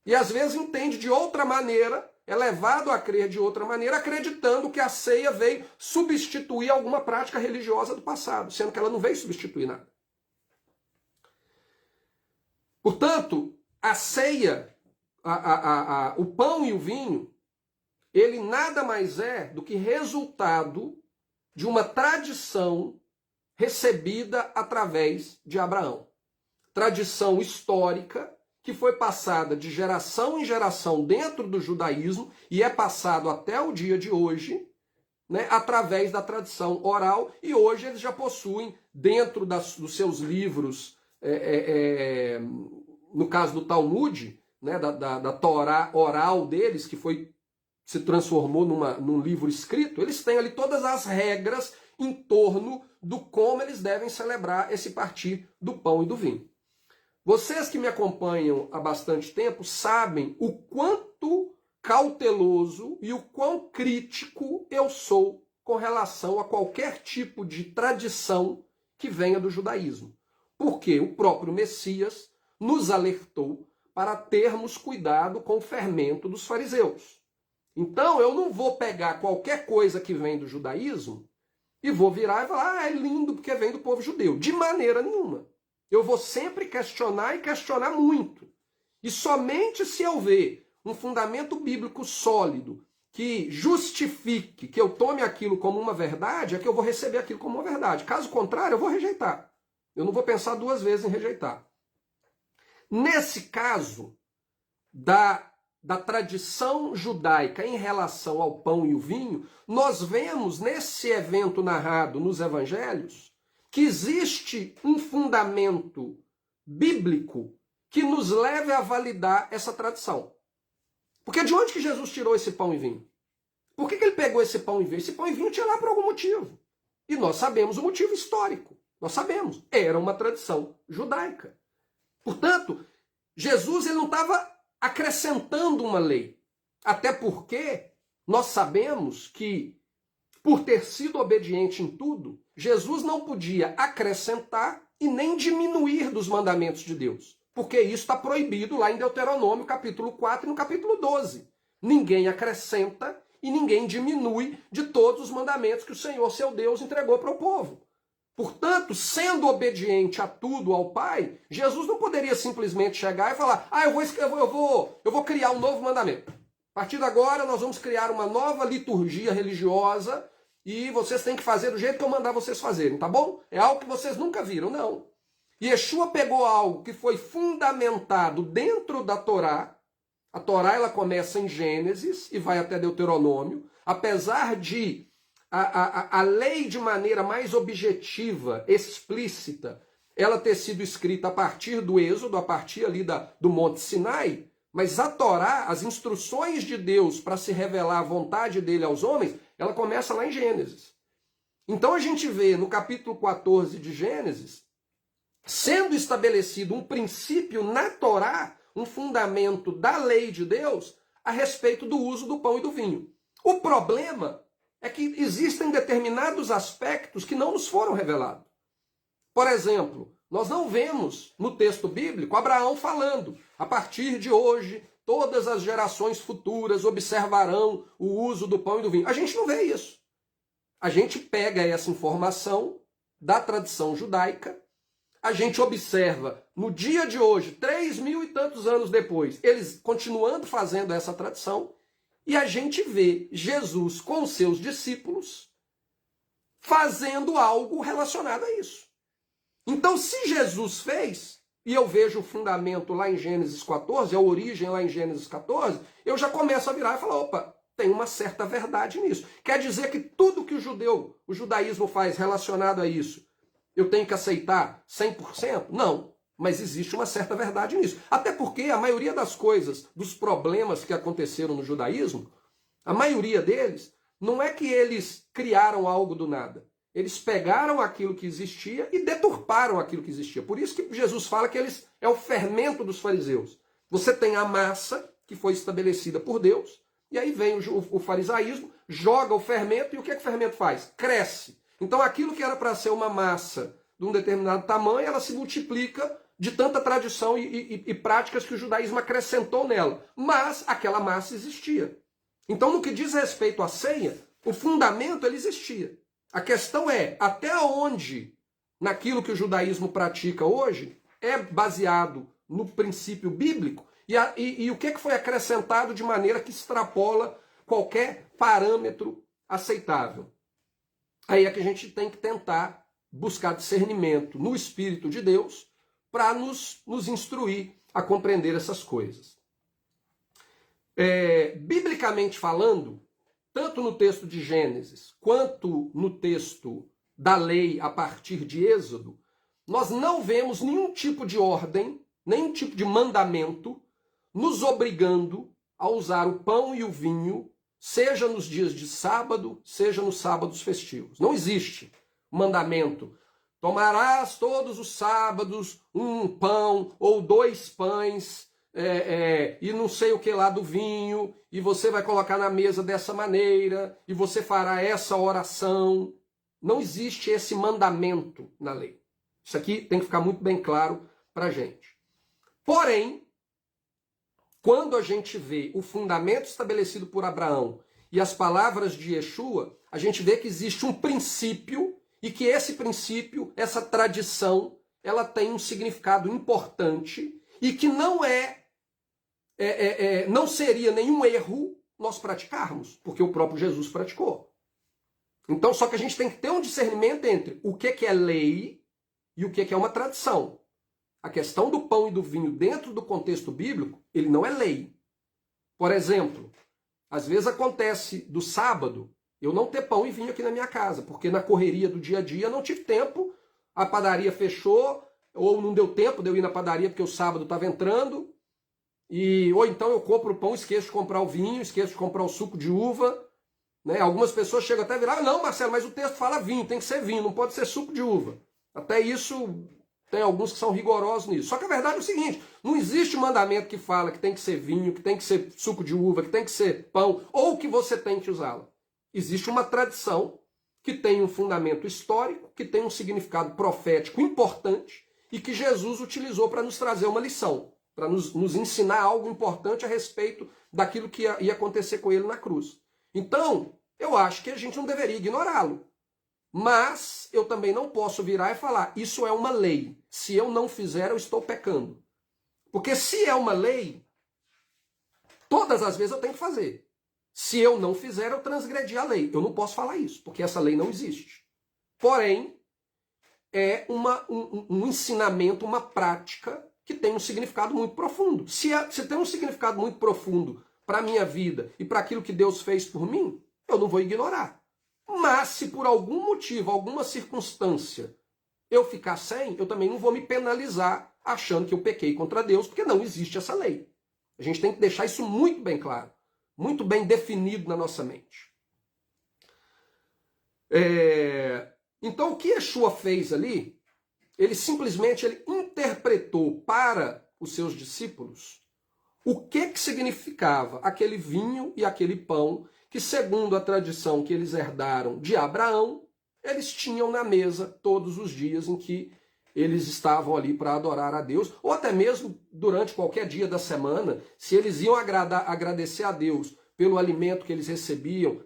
E às vezes entende de outra maneira, é levado a crer de outra maneira, acreditando que a ceia veio substituir alguma prática religiosa do passado, sendo que ela não veio substituir nada. Portanto, a ceia, o pão e o vinho, ele nada mais é do que resultado de uma tradição recebida através de Abraão. Tradição histórica que foi passada de geração em geração dentro do judaísmo e é passado até o dia de hoje, né, através da tradição oral, e hoje eles já possuem dentro dos seus livros, no caso do Talmud, né, da Torá oral deles, que se transformou num livro escrito, eles têm ali todas as regras em torno do como eles devem celebrar esse partir do pão e do vinho. Vocês que me acompanham há bastante tempo sabem o quanto cauteloso e o quão crítico eu sou com relação a qualquer tipo de tradição que venha do judaísmo. Porque o próprio Messias nos alertou para termos cuidado com o fermento dos fariseus. Então eu não vou pegar qualquer coisa que vem do judaísmo e vou virar e falar, é lindo porque vem do povo judeu. De maneira nenhuma. Eu vou sempre questionar e questionar muito. E somente se eu ver um fundamento bíblico sólido que justifique que eu tome aquilo como uma verdade, é que eu vou receber aquilo como uma verdade. Caso contrário, eu vou rejeitar. Eu não vou pensar duas vezes em rejeitar. Nesse caso da tradição judaica em relação ao pão e o vinho, nós vemos nesse evento narrado nos evangelhos que existe um fundamento bíblico que nos leve a validar essa tradição. Porque de onde que Jesus tirou esse pão e vinho? Por que ele pegou esse pão e vinho? Esse pão e vinho tinha lá por algum motivo. E nós sabemos o motivo histórico. Nós sabemos. Era uma tradição judaica. Portanto, Jesus ele não estava acrescentando uma lei. Até porque nós sabemos que, por ter sido obediente em tudo, Jesus não podia acrescentar e nem diminuir dos mandamentos de Deus. Porque isso está proibido lá em Deuteronômio, capítulo 4 e no capítulo 12. Ninguém acrescenta e ninguém diminui de todos os mandamentos que o Senhor, seu Deus, entregou para o povo. Portanto, sendo obediente a tudo ao Pai, Jesus não poderia simplesmente chegar e falar: eu vou criar um novo mandamento. A partir de agora nós vamos criar uma nova liturgia religiosa e vocês têm que fazer do jeito que eu mandar vocês fazerem, tá bom? É algo que vocês nunca viram, não. Yeshua pegou algo que foi fundamentado dentro da Torá. A Torá ela começa em Gênesis e vai até Deuteronômio. Apesar de a lei de maneira mais objetiva, explícita, ela ter sido escrita a partir do Êxodo, a partir ali do Monte Sinai, mas a Torá, as instruções de Deus para se revelar a vontade dele aos homens, ela começa lá em Gênesis. Então a gente vê no capítulo 14 de Gênesis, sendo estabelecido um princípio na Torá, um fundamento da lei de Deus, a respeito do uso do pão e do vinho. O problema é que existem determinados aspectos que não nos foram revelados. Por exemplo, nós não vemos no texto bíblico Abraão falando: a partir de hoje, todas as gerações futuras observarão o uso do pão e do vinho. A gente não vê isso. A gente pega essa informação da tradição judaica, a gente observa no dia de hoje, 3.000 e tantos anos depois, eles continuando fazendo essa tradição, e a gente vê Jesus com seus discípulos fazendo algo relacionado a isso. Então, se Jesus fez, e eu vejo o fundamento lá em Gênesis 14, a origem lá em Gênesis 14, eu já começo a virar e falar: opa, tem uma certa verdade nisso. Quer dizer que tudo que o judaísmo faz relacionado a isso, eu tenho que aceitar 100%? Não, mas existe uma certa verdade nisso. Até porque a maioria das coisas, dos problemas que aconteceram no judaísmo, a maioria deles, não é que eles criaram algo do nada. Eles pegaram aquilo que existia e deturparam aquilo que existia. Por isso que Jesus fala que eles é o fermento dos fariseus. Você tem a massa que foi estabelecida por Deus, e aí vem o farisaísmo, joga o fermento, e o que o fermento faz? Cresce. Então aquilo que era para ser uma massa de um determinado tamanho, ela se multiplica de tanta tradição e práticas que o judaísmo acrescentou nela. Mas aquela massa existia. Então, no que diz respeito à ceia, o fundamento ele existia. A questão é até onde, naquilo que o judaísmo pratica hoje, é baseado no princípio bíblico e o que foi acrescentado de maneira que extrapola qualquer parâmetro aceitável. Aí é que a gente tem que tentar buscar discernimento no Espírito de Deus para nos instruir a compreender essas coisas. Biblicamente falando, tanto no texto de Gênesis quanto no texto da lei a partir de Êxodo, nós não vemos nenhum tipo de ordem, nenhum tipo de mandamento nos obrigando a usar o pão e o vinho, seja nos dias de sábado, seja nos sábados festivos. Não existe mandamento: tomarás todos os sábados um pão ou 2 pães e não sei o que lá do vinho, e você vai colocar na mesa dessa maneira, e você fará essa oração. Não existe esse mandamento na lei. Isso aqui tem que ficar muito bem claro para a gente. Porém, quando a gente vê o fundamento estabelecido por Abraão e as palavras de Yeshua, a gente vê que existe um princípio e que esse princípio, essa tradição, ela tem um significado importante e que não seria nenhum erro nós praticarmos, porque o próprio Jesus praticou. Então, só que a gente tem que ter um discernimento entre o que é lei e o que é uma tradição. A questão do pão e do vinho dentro do contexto bíblico, ele não é lei. Por exemplo, às vezes acontece do sábado eu não ter pão e vinho aqui na minha casa, porque na correria do dia a dia não tive tempo, a padaria fechou, ou não deu tempo de eu ir na padaria porque o sábado estava entrando, ou então eu compro o pão, esqueço de comprar o vinho, esqueço de comprar o suco de uva. Né? Algumas pessoas chegam até a virar: não, Marcelo, mas o texto fala vinho, tem que ser vinho, não pode ser suco de uva. Até isso Tem alguns que são rigorosos nisso. Só que a verdade é o seguinte, não existe mandamento que fala que tem que ser vinho, que tem que ser suco de uva, que tem que ser pão, ou que você tem que usá-la. Existe uma tradição que tem um fundamento histórico, que tem um significado profético importante e que Jesus utilizou para nos trazer uma lição, para nos ensinar algo importante a respeito daquilo que ia acontecer com ele na cruz. Então, eu acho que a gente não deveria ignorá-lo. Mas eu também não posso virar e falar, isso é uma lei. Se eu não fizer, eu estou pecando. Porque se é uma lei, todas as vezes eu tenho que fazer. Se eu não fizer, eu transgredi a lei. Eu não posso falar isso, porque essa lei não existe. Porém, é um ensinamento, uma prática que tem um significado muito profundo. Se tem um significado muito profundo para a minha vida e para aquilo que Deus fez por mim, eu não vou ignorar. Mas se por algum motivo, alguma circunstância, eu ficar sem, eu também não vou me penalizar achando que eu pequei contra Deus, porque não existe essa lei. A gente tem que deixar isso muito bem claro, muito bem definido na nossa mente. Então o que Yeshua fez ali, ele simplesmente interpretou para os seus discípulos o que significava aquele vinho e aquele pão que, segundo a tradição que eles herdaram de Abraão, eles tinham na mesa todos os dias em que eles estavam ali para adorar a Deus, ou até mesmo durante qualquer dia da semana, se eles iam agradecer a Deus pelo alimento que eles recebiam,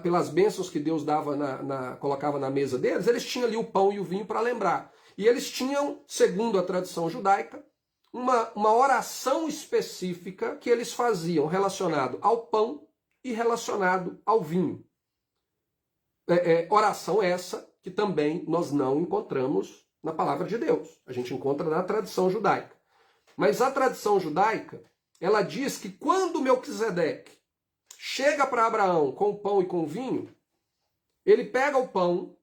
pelas bênçãos que Deus dava colocava na mesa deles, eles tinham ali o pão e o vinho para lembrar. E eles tinham, segundo a tradição judaica, uma oração específica que eles faziam relacionado ao pão e relacionado ao vinho. Oração essa que também nós não encontramos na palavra de Deus. A gente encontra na tradição judaica. Mas a tradição judaica, ela diz que quando Melquisedeque chega para Abraão com o pão e com o vinho, ele pega o pão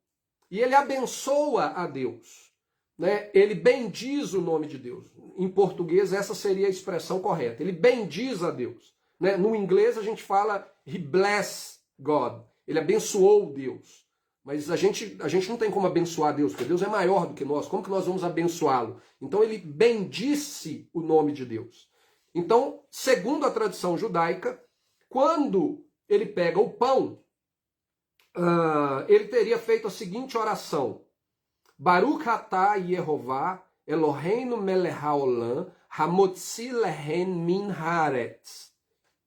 e ele abençoa a Deus. Né? Ele bendiz o nome de Deus. Em português, essa seria a expressão correta. Ele bendiz a Deus. Né? No inglês, a gente fala he bless God. Ele abençoou Deus. Mas a gente não tem como abençoar Deus, porque Deus é maior do que nós. Como que nós vamos abençoá-lo? Então ele bendisse o nome de Deus. Então, segundo a tradição judaica, quando ele pega o pão, ele teria feito a seguinte oração. Baruch atah Yehovah Eloheinu melech haolam hamotzi lehen min haaretz.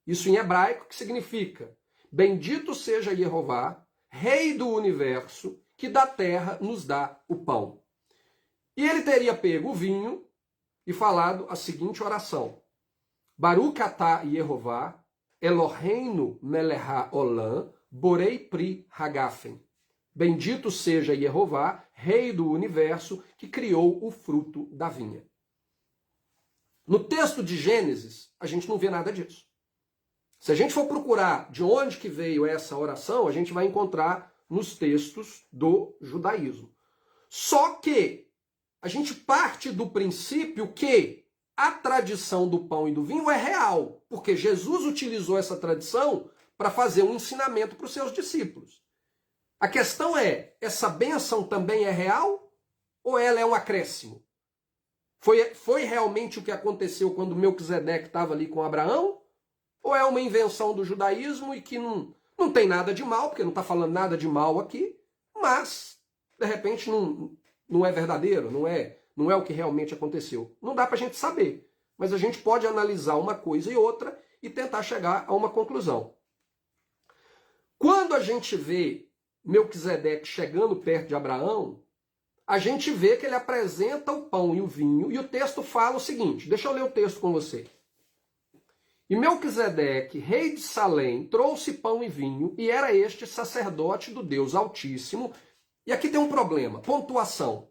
Isso em hebraico que significa: bendito seja Yehová, Rei do universo, que da terra nos dá o pão. E ele teria pego o vinho e falado a seguinte oração: Baruch atah Yehová, Eloheinu melech haolam, borei pri hagafen. Bendito seja Yehová, Rei do universo, que criou o fruto da vinha. No texto de Gênesis, a gente não vê nada disso. Se a gente for procurar de onde que veio essa oração, a gente vai encontrar nos textos do judaísmo. Só que a gente parte do princípio que a tradição do pão e do vinho é real, porque Jesus utilizou essa tradição para fazer um ensinamento para os seus discípulos. A questão é, essa bênção também é real ou ela é um acréscimo? Foi realmente o que aconteceu quando Melquisedeque estava ali com Abraão? Ou é uma invenção do judaísmo e que não tem nada de mal, porque não está falando nada de mal aqui, mas, de repente, não é verdadeiro, não é o que realmente aconteceu. Não dá para a gente saber, mas a gente pode analisar uma coisa e outra e tentar chegar a uma conclusão. Quando a gente vê Melquisedeque chegando perto de Abraão, a gente vê que ele apresenta o pão e o vinho, e o texto fala o seguinte, deixa eu ler o texto com você. E Melquisedeque, rei de Salém, trouxe pão e vinho, e era este sacerdote do Deus Altíssimo. E aqui tem um problema, pontuação.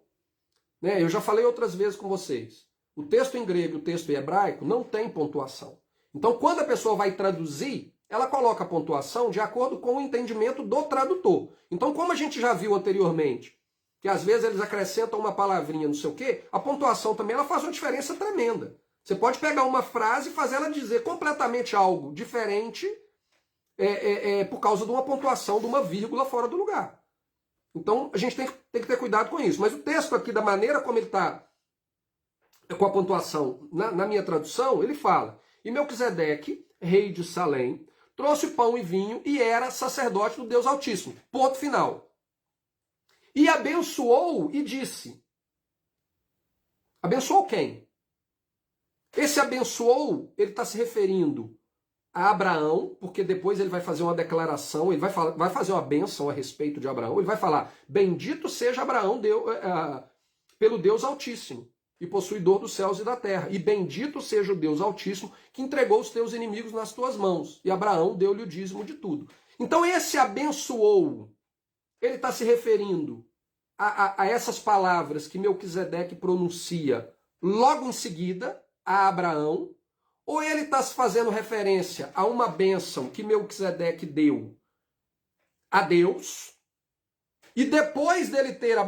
Né? Eu já falei outras vezes com vocês. O texto em grego e o texto em hebraico não tem pontuação. Então, quando a pessoa vai traduzir, ela coloca a pontuação de acordo com o entendimento do tradutor. Então, como a gente já viu anteriormente, que às vezes eles acrescentam uma palavrinha, não sei o quê, a pontuação também ela faz uma diferença tremenda. Você pode pegar uma frase e fazer ela dizer completamente algo diferente por causa de uma pontuação, de uma vírgula fora do lugar. Então, a gente tem que ter cuidado com isso. Mas o texto aqui, da maneira como ele está com a pontuação, na minha tradução, ele fala: e Melquisedeque, rei de Salém, trouxe pão e vinho e era sacerdote do Deus Altíssimo. Ponto final. E abençoou e disse. Abençoou quem? Esse abençoou, ele está se referindo a Abraão, porque depois ele vai fazer uma declaração, ele vai fazer uma bênção a respeito de Abraão. Ele vai falar: bendito seja Abraão pelo Deus Altíssimo, e possuidor dos céus e da terra. E bendito seja o Deus Altíssimo, que entregou os teus inimigos nas tuas mãos. E Abraão deu-lhe o dízimo de tudo. Então esse abençoou, ele está se referindo a essas palavras que Melquisedeque pronuncia logo em seguida a Abraão, ou ele está se fazendo referência a uma bênção que Melquisedeque deu a Deus, e depois dele ter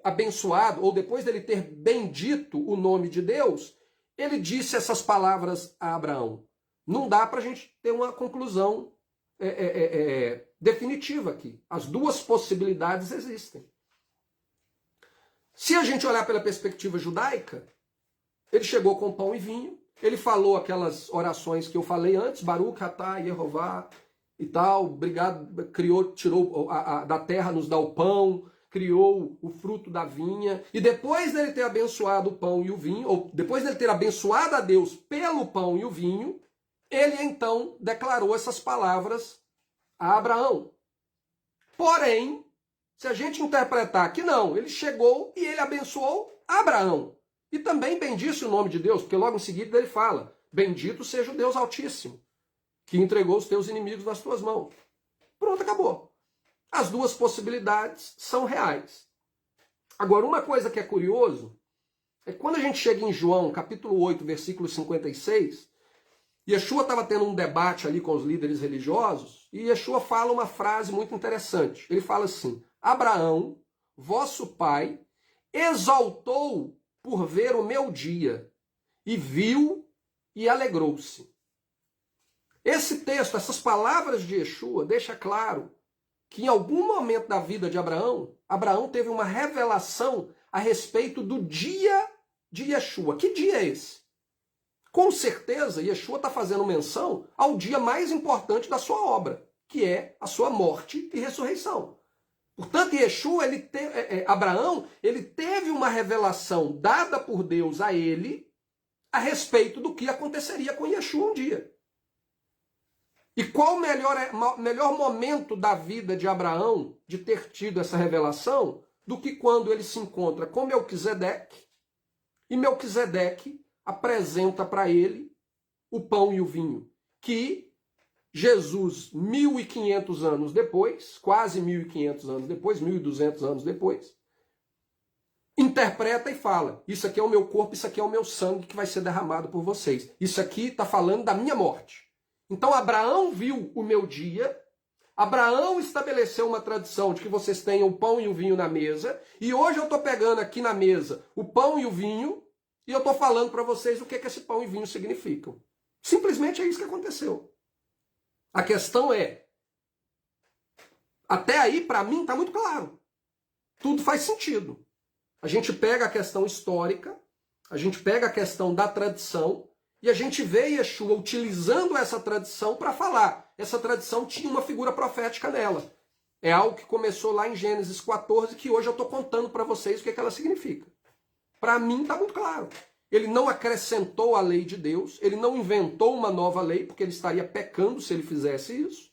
abençoado, ou depois dele ter bendito o nome de Deus, ele disse essas palavras a Abraão. Não dá para a gente ter uma conclusão definitiva aqui. As duas possibilidades existem. Se a gente olhar pela perspectiva judaica, ele chegou com pão e vinho, ele falou aquelas orações que eu falei antes, Baruch atah Yehová e tal, obrigado, tirou da terra, nos dá o pão, criou o fruto da vinha, e depois dele ter abençoado o pão e o vinho, ou depois dele ter abençoado a Deus pelo pão e o vinho, ele então declarou essas palavras a Abraão. Porém, se a gente interpretar que não, ele chegou e ele abençoou Abraão. E também bendisse o nome de Deus, porque logo em seguida ele fala: bendito seja o Deus Altíssimo, que entregou os teus inimigos nas tuas mãos. Pronto, acabou. As duas possibilidades são reais. Agora, uma coisa que é curioso é que quando a gente chega em João, capítulo 8, versículo 56, Yeshua estava tendo um debate ali com os líderes religiosos, e Yeshua fala uma frase muito interessante. Ele fala assim: Abraão, vosso pai, exaltou por ver o meu dia, e viu e alegrou-se. Esse texto, essas palavras de Yeshua, deixa claro que em algum momento da vida de Abraão, Abraão teve uma revelação a respeito do dia de Yeshua. Que dia é esse? Com certeza, Yeshua está fazendo menção ao dia mais importante da sua obra, que é a sua morte e ressurreição. Portanto, Yeshua, Abraão, ele teve uma revelação dada por Deus a ele a respeito do que aconteceria com Yeshua um dia. E qual o melhor momento da vida de Abraão de ter tido essa revelação do que quando ele se encontra com Melquisedeque, e Melquisedeque apresenta para ele o pão e o vinho, que Jesus, 1.500 anos depois, quase 1.500 anos depois, 1.200 anos depois, interpreta e fala: isso aqui é o meu corpo, isso aqui é o meu sangue que vai ser derramado por vocês. Isso aqui está falando da minha morte. Então Abraão viu o meu dia, Abraão estabeleceu uma tradição de que vocês tenham o pão e o vinho na mesa, e hoje eu estou pegando aqui na mesa o pão e o vinho, e eu estou falando para vocês o que esse pão e vinho significam. Simplesmente é isso que aconteceu. A questão é, até aí, para mim, está muito claro. Tudo faz sentido. A gente pega a questão histórica, a gente pega a questão da tradição, e a gente vê Yeshua utilizando essa tradição para falar. Essa tradição tinha uma figura profética nela. É algo que começou lá em Gênesis 14, que hoje eu estou contando para vocês o que ela significa. Para mim está muito claro. Ele não acrescentou a lei de Deus, ele não inventou uma nova lei, porque ele estaria pecando se ele fizesse isso,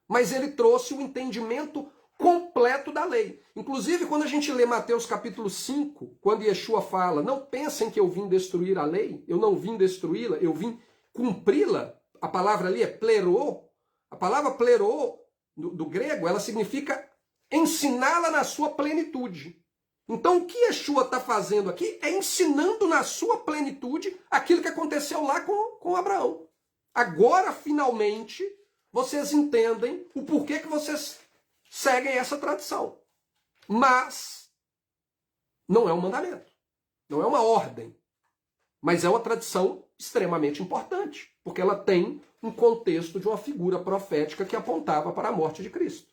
mas ele trouxe o entendimento completo da lei. Inclusive, quando a gente lê Mateus capítulo 5, quando Yeshua fala: não pensem que eu vim destruir a lei, eu não vim destruí-la, eu vim cumpri-la. A palavra ali é plerô. A palavra plerô, do grego, ela significa ensiná-la na sua plenitude. Então, o que Yeshua está fazendo aqui é ensinando na sua plenitude aquilo que aconteceu lá com Abraão. Agora, finalmente, vocês entendem o porquê que vocês seguem essa tradição. Mas não é um mandamento, não é uma ordem, mas é uma tradição extremamente importante, porque ela tem um contexto de uma figura profética que apontava para a morte de Cristo.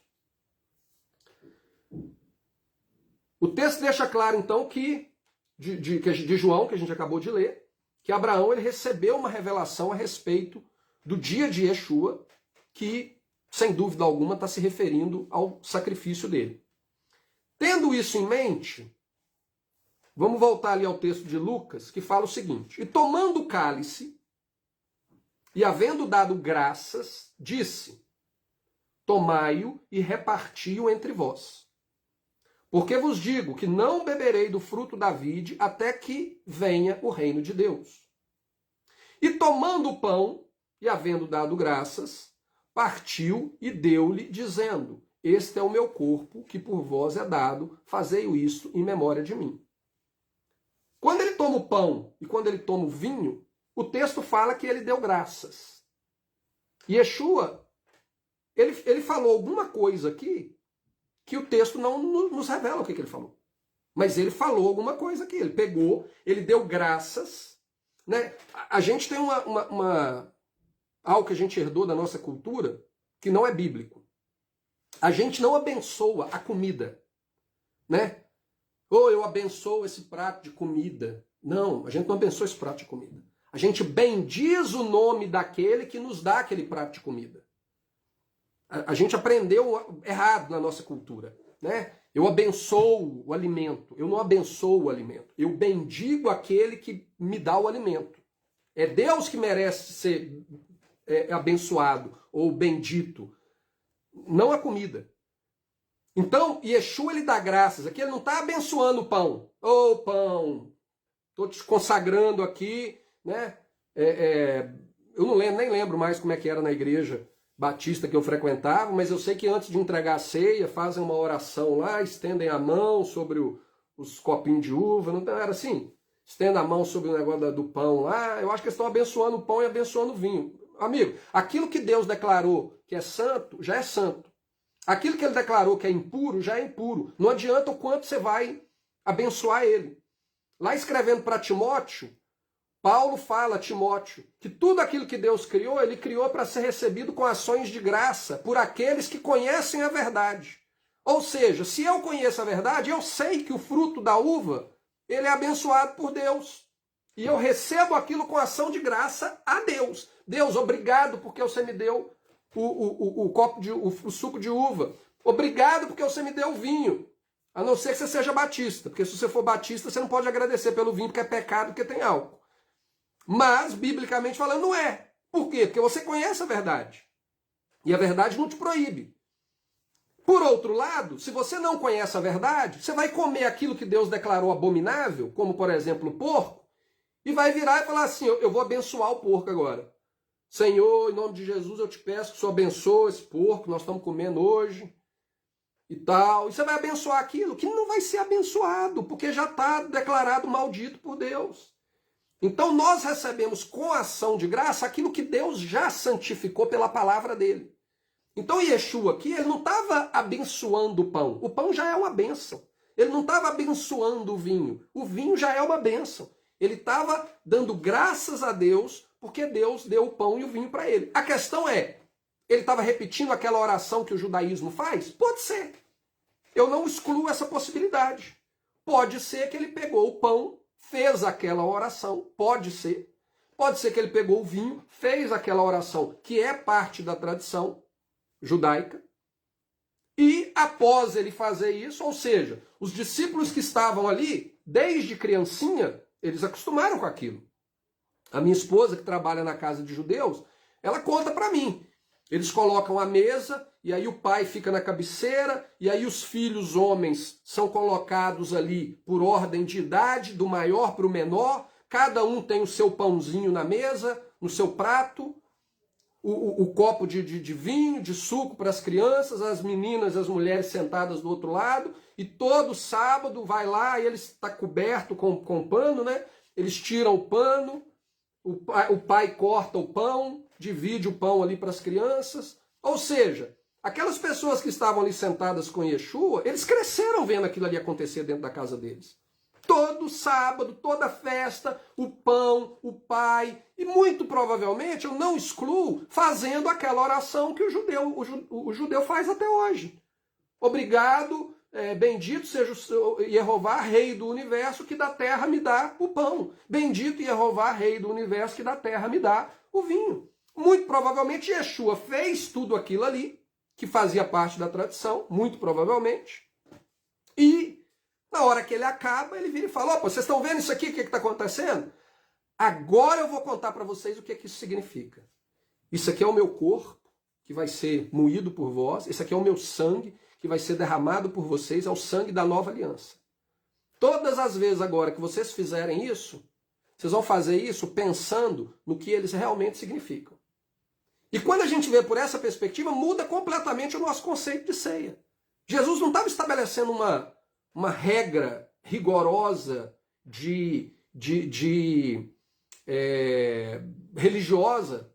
O texto deixa claro, então, que de João, que a gente acabou de ler, que Abraão ele recebeu uma revelação a respeito do dia de Yeshua, que, sem dúvida alguma, está se referindo ao sacrifício dele. Tendo isso em mente, vamos voltar ali ao texto de Lucas, que fala o seguinte: e tomando o cálice, e havendo dado graças, disse: tomai-o e reparti-o entre vós. Porque vos digo que não beberei do fruto da vide até que venha o reino de Deus. E tomando o pão, e havendo dado graças, partiu e deu-lhe, dizendo: este é o meu corpo, que por vós é dado, fazei-o isto em memória de mim. Quando ele toma o pão e quando ele toma o vinho, o texto fala que ele deu graças. E Yeshua, ele falou alguma coisa aqui que o texto não nos revela o que ele falou. Mas ele falou alguma coisa aqui. Ele pegou, ele deu graças. Né? A gente tem algo que a gente herdou da nossa cultura que não é bíblico. A gente não abençoa a comida. Né? Ou eu abençoo esse prato de comida. Não, a gente não abençoa esse prato de comida. A gente bendiz o nome daquele que nos dá aquele prato de comida. A gente aprendeu errado na nossa cultura, né? Eu abençoo o alimento, eu não abençoo o alimento. Eu bendigo aquele que me dá o alimento. É Deus que merece ser abençoado ou bendito, não a comida. Então, Yeshua ele dá graças aqui, ele não está abençoando o pão. Ô pão, estou te consagrando aqui, né? Eu não lembro, nem lembro mais como é que era na igreja batista que eu frequentava, mas eu sei que antes de entregar a ceia, fazem uma oração lá, estendem a mão sobre os copinhos de uva, não era assim? Estendem a mão sobre o negócio do pão lá, eu acho que eles estão abençoando o pão e abençoando o vinho. Amigo, aquilo que Deus declarou que é santo, já é santo. Aquilo que ele declarou que é impuro, já é impuro. Não adianta o quanto você vai abençoar ele. Lá escrevendo para Timóteo, Paulo fala a Timóteo que tudo aquilo que Deus criou, ele criou para ser recebido com ações de graça por aqueles que conhecem a verdade. Ou seja, se eu conheço a verdade, eu sei que o fruto da uva, ele é abençoado por Deus. E eu recebo aquilo com ação de graça a Deus. Deus, obrigado porque você me deu o suco de uva. Obrigado porque você me deu o vinho. A não ser que você seja batista. Porque se você for batista, você não pode agradecer pelo vinho, porque é pecado, porque tem álcool. Mas, biblicamente falando, não é. Por quê? Porque você conhece a verdade. E a verdade não te proíbe. Por outro lado, se você não conhece a verdade, você vai comer aquilo que Deus declarou abominável, como, por exemplo, o porco, e vai virar e falar assim: eu vou abençoar o porco agora. Senhor, em nome de Jesus, eu te peço que o Senhor abençoe esse porco que nós estamos comendo hoje e tal. E você vai abençoar aquilo que não vai ser abençoado, porque já está declarado maldito por Deus. Então nós recebemos com ação de graça aquilo que Deus já santificou pela palavra dele. Então Yeshua aqui, ele não estava abençoando o pão. O pão já é uma bênção. Ele não estava abençoando o vinho. O vinho já é uma bênção. Ele estava dando graças a Deus porque Deus deu o pão e o vinho para ele. A questão é, ele estava repetindo aquela oração que o judaísmo faz? Pode ser. Eu não excluo essa possibilidade. Pode ser que ele pegou o pão, fez aquela oração, pode ser. Pode ser que ele pegou o vinho, fez aquela oração, que é parte da tradição judaica. E após ele fazer isso, ou seja, os discípulos que estavam ali, desde criancinha, eles acostumaram com aquilo. A minha esposa, que trabalha na casa de judeus, ela conta para mim. Eles colocam a mesa, e aí o pai fica na cabeceira, e aí os filhos homens são colocados ali por ordem de idade, do maior para o menor, cada um tem o seu pãozinho na mesa, no seu prato, o copo de vinho, de suco para as crianças, as meninas, as mulheres sentadas do outro lado, e todo sábado vai lá, e ele está coberto com pano, né? Eles tiram o pano, o pai corta o pão, divide o pão ali para as crianças. Ou seja, aquelas pessoas que estavam ali sentadas com Yeshua, eles cresceram vendo aquilo ali acontecer dentro da casa deles. Todo sábado, toda festa, o pão, o pai, e muito provavelmente, eu não excluo, fazendo aquela oração que o judeu faz até hoje. Obrigado bendito seja o Jeová, rei do universo, que da terra me dá o pão. Bendito Jeová, rei do universo, que da terra me dá o vinho. Muito provavelmente Yeshua fez tudo aquilo ali, que fazia parte da tradição, muito provavelmente. E na hora que ele acaba, ele vira e fala, opa, vocês estão vendo isso aqui, o que está acontecendo? Agora eu vou contar para vocês o que isso significa. Isso aqui é o meu corpo, que vai ser moído por vós. Esse aqui é o meu sangue, que vai ser derramado por vocês. É o sangue da nova aliança. Todas as vezes agora que vocês fizerem isso, vocês vão fazer isso pensando no que eles realmente significam. E quando a gente vê por essa perspectiva, muda completamente o nosso conceito de ceia. Jesus não estava estabelecendo uma regra rigorosa religiosa,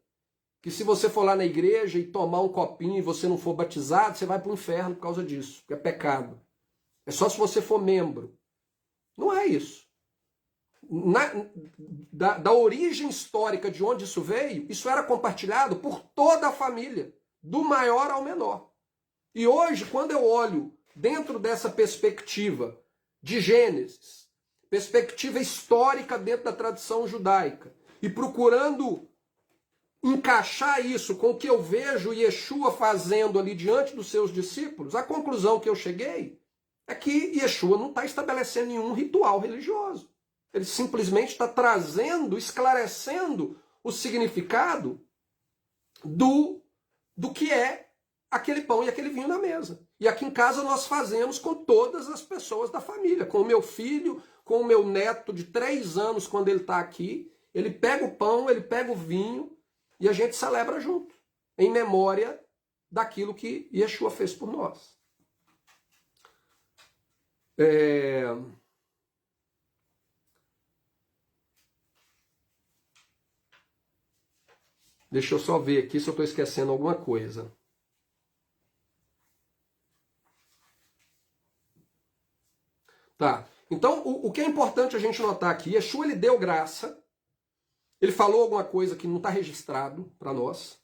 que se você for lá na igreja e tomar um copinho e você não for batizado, você vai para o inferno por causa disso, porque é pecado. É só se você for membro. Não é isso. Da origem histórica de onde isso veio, isso era compartilhado por toda a família, do maior ao menor. E hoje, quando eu olho dentro dessa perspectiva de Gênesis, perspectiva histórica dentro da tradição judaica, e procurando encaixar isso com o que eu vejo Yeshua fazendo ali diante dos seus discípulos, a conclusão que eu cheguei é que Yeshua não está estabelecendo nenhum ritual religioso. Ele simplesmente está trazendo, esclarecendo o significado do que é aquele pão e aquele vinho na mesa. E aqui em casa nós fazemos com todas as pessoas da família, com o meu filho, com o meu neto de 3 anos, quando ele está aqui. Ele pega o pão, ele pega o vinho e a gente celebra junto, em memória daquilo que Yeshua fez por nós. Deixa eu só ver aqui se eu estou esquecendo alguma coisa. Tá, então o que é importante a gente notar aqui, Yeshua ele deu graça, ele falou alguma coisa que não está registrado para nós.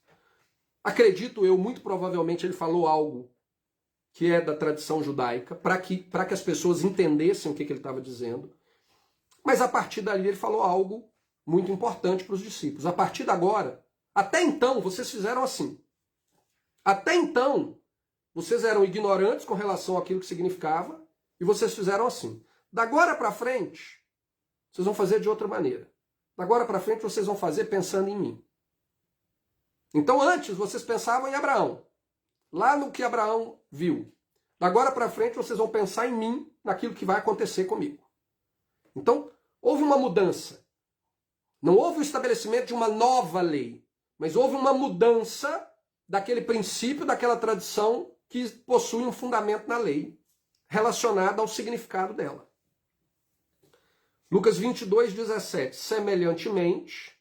Acredito eu, muito provavelmente ele falou algo que é da tradição judaica, para que as pessoas entendessem o que ele estava dizendo. Mas a partir dali ele falou algo muito importante para os discípulos. A partir de agora, até então vocês fizeram assim. Até então, vocês eram ignorantes com relação àquilo que significava, e vocês fizeram assim. Da agora para frente, vocês vão fazer de outra maneira. Da agora para frente, vocês vão fazer pensando em mim. Então, antes, vocês pensavam em Abraão. Lá no que Abraão viu. Da agora para frente, vocês vão pensar em mim, naquilo que vai acontecer comigo. Então, houve uma mudança. Não houve o estabelecimento de uma nova lei, mas houve uma mudança daquele princípio, daquela tradição que possui um fundamento na lei, relacionada ao significado dela. Lucas 22, 17. Semelhantemente,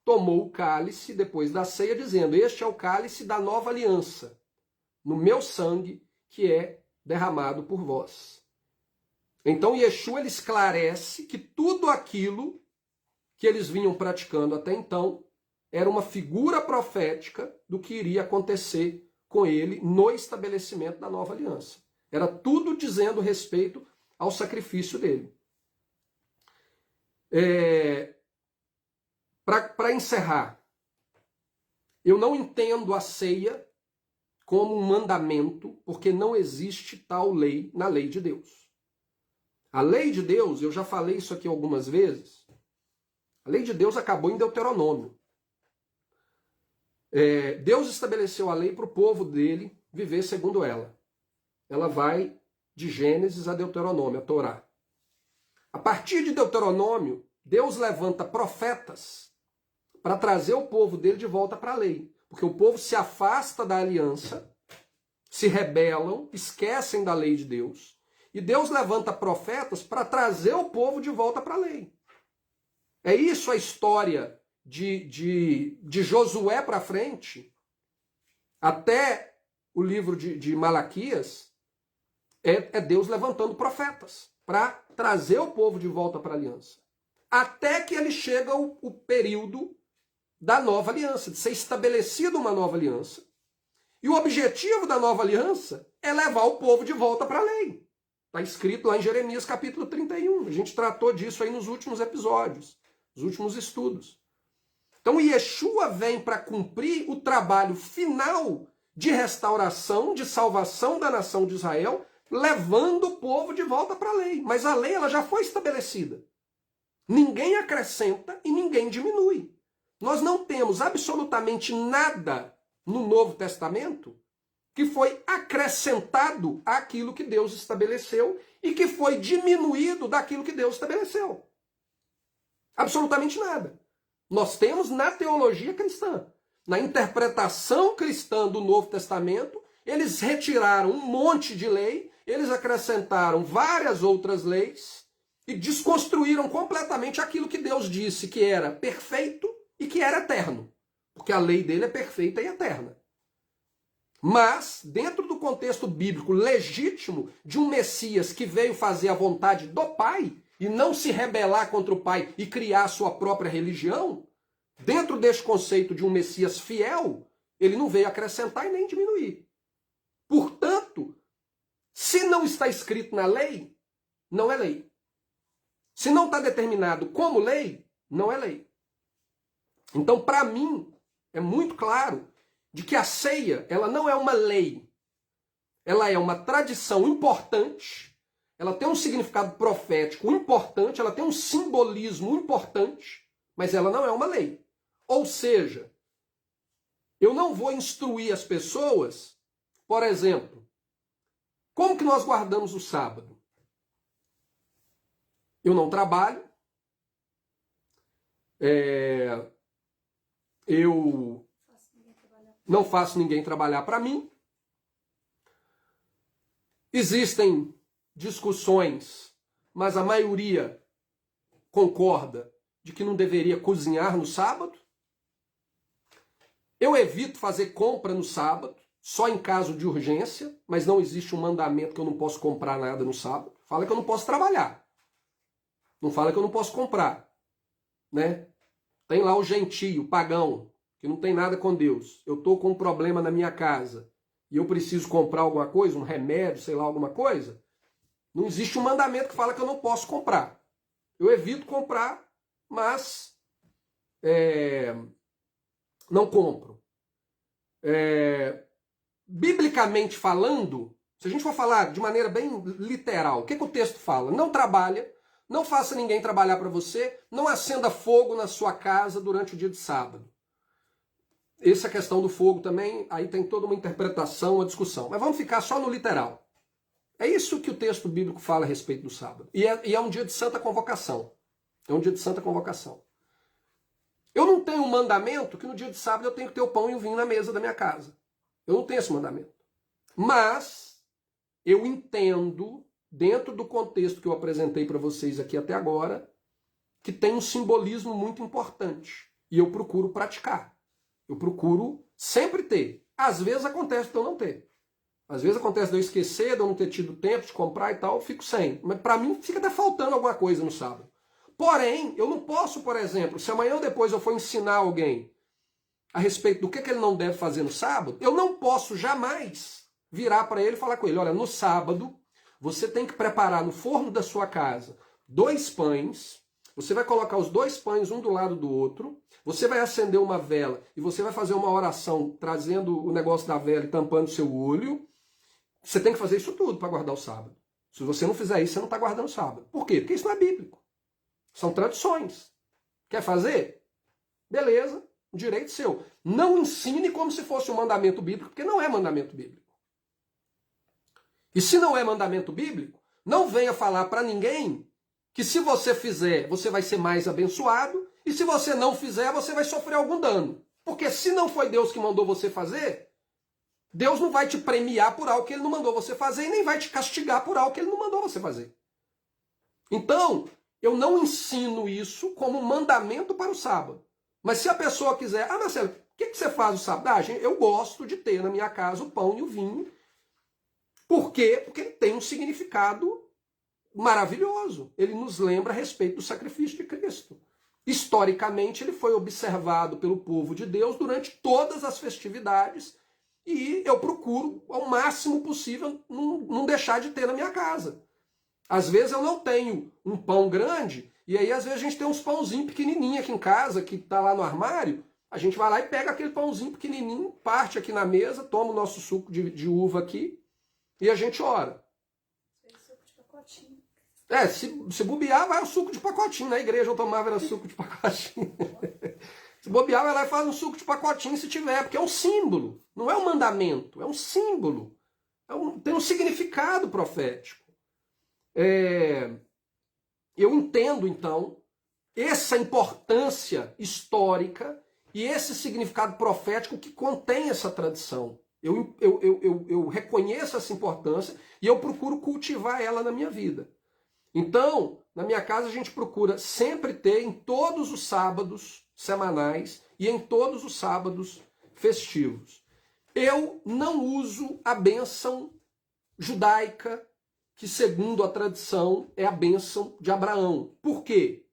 tomou o cálice depois da ceia, dizendo, este é o cálice da nova aliança, no meu sangue, que é derramado por vós. Então, Yeshua ele esclarece que tudo aquilo que eles vinham praticando até então era uma figura profética do que iria acontecer com ele no estabelecimento da nova aliança. Era tudo dizendo respeito ao sacrifício dele. Para encerrar, eu não entendo a ceia como um mandamento, porque não existe tal lei na lei de Deus. A lei de Deus, eu já falei isso aqui algumas vezes, a lei de Deus acabou em Deuteronômio. Deus estabeleceu a lei para o povo dele viver segundo ela. Ela vai de Gênesis a Deuteronômio, a Torá. A partir de Deuteronômio, Deus levanta profetas para trazer o povo dele de volta para a lei. Porque o povo se afasta da aliança, se rebelam, esquecem da lei de Deus. E Deus levanta profetas para trazer o povo de volta para a lei. É isso a história de Josué para frente, até o livro de Malaquias, é Deus levantando profetas para trazer o povo de volta para a aliança. Até que ele chega o período da nova aliança, de ser estabelecida uma nova aliança. E o objetivo da nova aliança é levar o povo de volta para a lei. Está escrito lá em Jeremias capítulo 31. A gente tratou disso aí nos últimos episódios, nos últimos estudos. Então Yeshua vem para cumprir o trabalho final de restauração, de salvação da nação de Israel, levando o povo de volta para a lei. Mas a lei ela já foi estabelecida. Ninguém acrescenta e ninguém diminui. Nós não temos absolutamente nada no Novo Testamento que foi acrescentado àquilo que Deus estabeleceu e que foi diminuído daquilo que Deus estabeleceu. Absolutamente nada. Nós temos na teologia cristã, na interpretação cristã do Novo Testamento, eles retiraram um monte de lei, eles acrescentaram várias outras leis e desconstruíram completamente aquilo que Deus disse que era perfeito e que era eterno. Porque a lei dele é perfeita e eterna. Mas, dentro do contexto bíblico legítimo de um Messias que veio fazer a vontade do Pai e não se rebelar contra o Pai e criar a sua própria religião, dentro deste conceito de um Messias fiel, ele não veio acrescentar e nem diminuir. Portanto, se não está escrito na lei, não é lei. Se não está determinado como lei, não é lei. Então, para mim, é muito claro de que a ceia, ela não é uma lei. Ela é uma tradição importante, ela tem um significado profético importante, ela tem um simbolismo importante, mas ela não é uma lei. Ou seja, eu não vou instruir as pessoas, por exemplo, como que nós guardamos o sábado? Eu não trabalho, eu não faço ninguém trabalhar para mim. Existem discussões, mas a maioria concorda de que não deveria cozinhar no sábado. Eu evito fazer compra no sábado, só em caso de urgência, mas não existe um mandamento que eu não posso comprar nada no sábado. Fala que eu não posso trabalhar. Não fala que eu não posso comprar, né? Tem lá o gentio, o pagão, que não tem nada com Deus. Eu estou com um problema na minha casa e eu preciso comprar alguma coisa, um remédio, sei lá, alguma coisa. Não existe um mandamento que fala que eu não posso comprar. Eu evito comprar, mas não compro. Biblicamente falando, se a gente for falar de maneira bem literal, o que o texto fala? Não trabalha, não faça ninguém trabalhar para você, não acenda fogo na sua casa durante o dia de sábado. Essa questão do fogo também, aí tem toda uma interpretação, uma discussão. Mas vamos ficar só no literal. É isso que o texto bíblico fala a respeito do sábado. E é um dia de santa convocação. É um dia de santa convocação. Eu não tenho um mandamento que no dia de sábado eu tenho que ter o pão e o vinho na mesa da minha casa. Eu não tenho esse mandamento. Mas eu entendo, dentro do contexto que eu apresentei para vocês aqui até agora, que tem um simbolismo muito importante. E eu procuro praticar. Eu procuro sempre ter. Às vezes acontece de eu não ter. Às vezes acontece de eu esquecer, de eu não ter tido tempo de comprar e tal, eu fico sem. Mas para mim fica até faltando alguma coisa no sábado. Porém, eu não posso, por exemplo, se amanhã ou depois eu for ensinar alguém a respeito do que ele não deve fazer no sábado, eu não posso jamais virar para ele e falar com ele, olha, no sábado você tem que preparar no forno da sua casa 2 pães, você vai colocar os 2 pães um do lado do outro, você vai acender uma vela e você vai fazer uma oração trazendo o negócio da vela e tampando o seu olho. Você tem que fazer isso tudo para guardar o sábado. Se você não fizer isso, você não está guardando o sábado. Por quê? Porque isso não é bíblico. São tradições. Quer fazer? Beleza, direito seu. Não ensine como se fosse um mandamento bíblico, porque não é mandamento bíblico. E se não é mandamento bíblico, não venha falar para ninguém que se você fizer, você vai ser mais abençoado, e se você não fizer, você vai sofrer algum dano. Porque se não foi Deus que mandou você fazer, Deus não vai te premiar por algo que Ele não mandou você fazer, e nem vai te castigar por algo que Ele não mandou você fazer. Então, eu não ensino isso como mandamento para o sábado. Mas se a pessoa quiser, Marcelo, o que você faz no sábado? Ah, gente, eu gosto de ter na minha casa o pão e o vinho. Por quê? Porque ele tem um significado maravilhoso. Ele nos lembra a respeito do sacrifício de Cristo. Historicamente, ele foi observado pelo povo de Deus durante todas as festividades e eu procuro, ao máximo possível, não deixar de ter na minha casa. Às vezes eu não tenho um pão grande, e aí às vezes a gente tem uns pãozinhos pequenininhos aqui em casa, que está lá no armário, a gente vai lá e pega aquele pãozinho pequenininho, parte aqui na mesa, toma o nosso suco de uva aqui, e a gente ora. Suco de pacotinho. Se bobear, vai o suco de pacotinho. Na igreja eu tomava era suco de pacotinho. Se bobear, vai lá e faz um suco de pacotinho se tiver, porque é um símbolo, não é um mandamento, é um símbolo. Tem um significado profético. Eu entendo, então, essa importância histórica e esse significado profético que contém essa tradição. Eu reconheço essa importância e eu procuro cultivar ela na minha vida. Então, na minha casa a gente procura sempre ter em todos os sábados semanais e em todos os sábados festivos. Eu não uso a bênção judaica, que segundo a tradição é a bênção de Abraão. Por quê?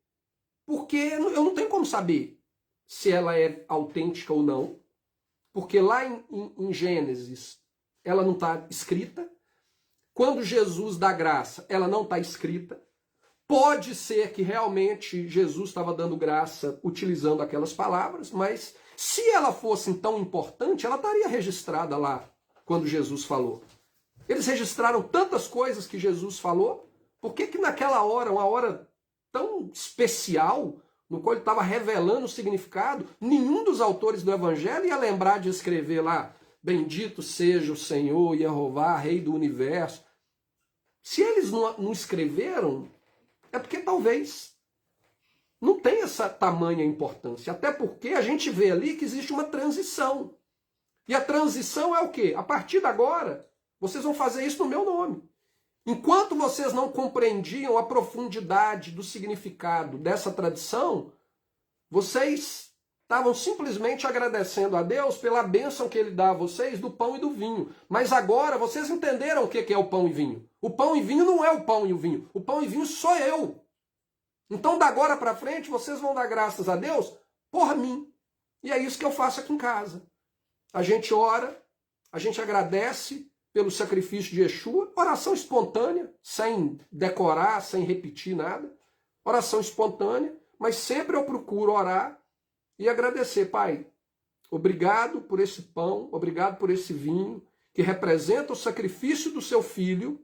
Porque eu não tenho como saber se ela é autêntica ou não, porque lá em Gênesis ela não está escrita. Quando Jesus dá graça, ela não está escrita. Pode ser que realmente Jesus estava dando graça utilizando aquelas palavras, mas se ela fosse tão importante, ela estaria registrada lá quando Jesus falou. Eles registraram tantas coisas que Jesus falou, por que naquela hora, uma hora tão especial, no qual ele estava revelando o significado, nenhum dos autores do Evangelho ia lembrar de escrever lá, bendito seja o Senhor, Jeová, Rei do Universo. Se eles não escreveram, é porque talvez não tenha essa tamanha importância. Até porque a gente vê ali que existe uma transição. E a transição é o quê? A partir de agora, vocês vão fazer isso no meu nome. Enquanto vocês não compreendiam a profundidade do significado dessa tradição, vocês estavam simplesmente agradecendo a Deus pela bênção que Ele dá a vocês do pão e do vinho. Mas agora vocês entenderam o que é o pão e vinho. O pão e vinho não é o pão e o vinho. O pão e vinho sou eu. Então, da agora para frente, vocês vão dar graças a Deus por mim. E é isso que eu faço aqui em casa. A gente ora, a gente agradece pelo sacrifício de Yeshua, oração espontânea, sem decorar, sem repetir nada. Oração espontânea, mas sempre eu procuro orar e agradecer. Pai, obrigado por esse pão, obrigado por esse vinho, que representa o sacrifício do seu filho,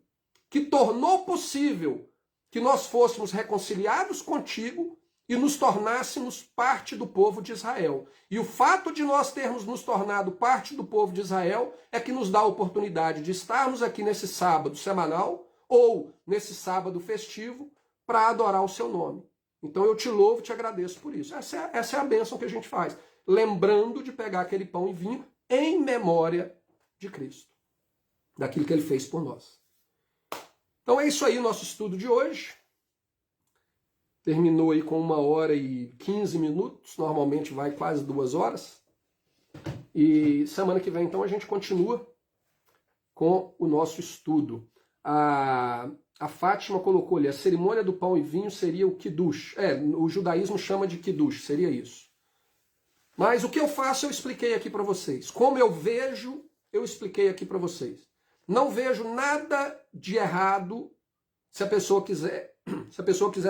que tornou possível que nós fôssemos reconciliados contigo e nos tornássemos parte do povo de Israel. E o fato de nós termos nos tornado parte do povo de Israel é que nos dá a oportunidade de estarmos aqui nesse sábado semanal ou nesse sábado festivo para adorar o seu nome. Então eu te louvo e te agradeço por isso. Essa é a bênção que a gente faz. Lembrando de pegar aquele pão e vinho em memória de Cristo. Daquilo que ele fez por nós. Então é isso aí o nosso estudo de hoje. Terminou aí com 1h15. Normalmente vai quase 2 horas. E semana que vem então a gente continua com o nosso estudo. A Fátima colocou ali, a cerimônia do pão e vinho seria o Kiddush. O judaísmo chama de Kiddush, seria isso. Mas o que eu faço eu expliquei aqui para vocês. Como eu vejo, eu expliquei aqui para vocês. Não vejo nada de errado se a pessoa quiser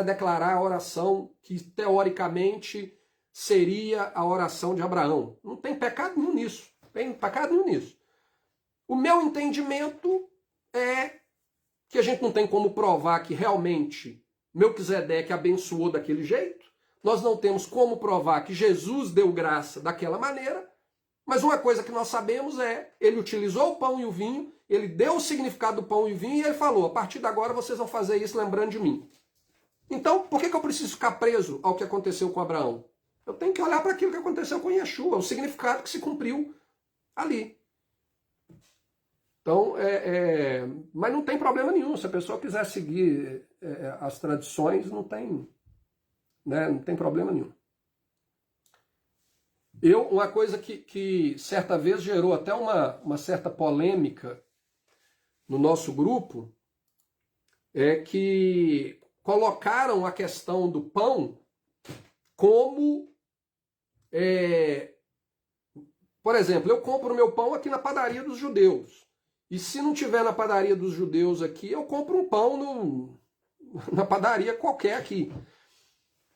declarar a oração que teoricamente seria a oração de Abraão. Não tem pecado nenhum nisso. Tem pecado nenhum nisso. O meu entendimento é que a gente não tem como provar que realmente Melquisedeque abençoou daquele jeito. Nós não temos como provar que Jesus deu graça daquela maneira. Mas uma coisa que nós sabemos é, ele utilizou o pão e o vinho, ele deu o significado do pão e o vinho e ele falou, a partir de agora vocês vão fazer isso lembrando de mim. Então, por que eu preciso ficar preso ao que aconteceu com Abraão? Eu tenho que olhar para aquilo que aconteceu com Yeshua, o significado que se cumpriu ali. Então, mas não tem problema nenhum. Se a pessoa quiser seguir as tradições, não tem problema nenhum. Uma coisa que certa vez gerou até uma certa polêmica no nosso grupo é que colocaram a questão do pão como... por exemplo, eu compro meu pão aqui na padaria dos judeus. E se não tiver na padaria dos judeus aqui, eu compro um pão na padaria qualquer aqui.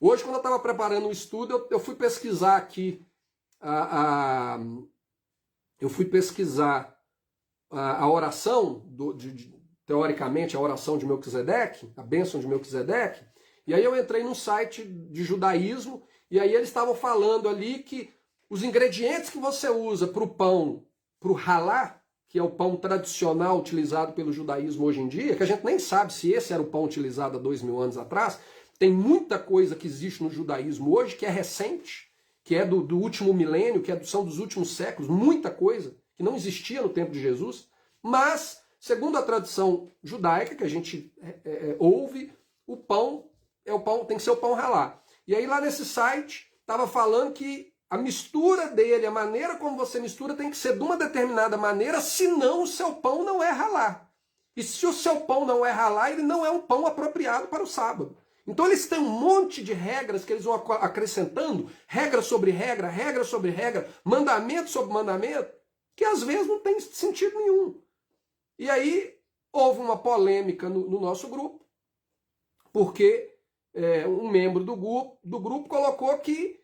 Hoje, quando eu estava preparando o estudo, eu fui pesquisar aqui eu fui pesquisar a oração, teoricamente, a oração de Melquisedeque, a bênção de Melquisedeque, e aí eu entrei num site de judaísmo, e aí eles estavam falando ali que os ingredientes que você usa para o pão, para o halá, que é o pão tradicional utilizado pelo judaísmo hoje em dia, que a gente nem sabe se esse era o pão utilizado há 2000 anos atrás, tem muita coisa que existe no judaísmo hoje que é recente, que é do último milênio, são dos últimos séculos, muita coisa que não existia no tempo de Jesus, mas, segundo a tradição judaica, que a gente ouve, o pão tem que ser o pão halá. E aí lá nesse site estava falando que a mistura dele, a maneira como você mistura, tem que ser de uma determinada maneira, senão o seu pão não é halá. E se o seu pão não é halá, ele não é um pão apropriado para o sábado. Então eles têm um monte de regras que eles vão acrescentando, regra sobre regra, regra sobre regra, mandamento sobre mandamento, que às vezes não tem sentido nenhum. E aí houve uma polêmica no nosso grupo, porque um membro do grupo colocou que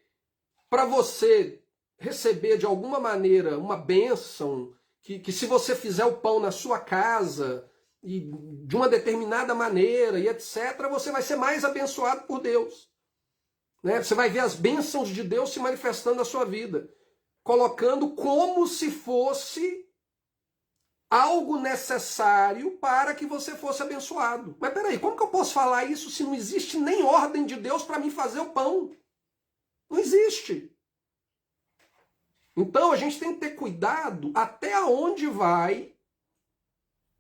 para você receber de alguma maneira uma bênção, que se você fizer o pão na sua casa, e de uma determinada maneira, e etc., você vai ser mais abençoado por Deus. Né? Você vai ver as bênçãos de Deus se manifestando na sua vida, colocando como se fosse algo necessário para que você fosse abençoado. Mas peraí, como que eu posso falar isso se não existe nem ordem de Deus para mim fazer o pão? Não existe. Então a gente tem que ter cuidado até onde vai,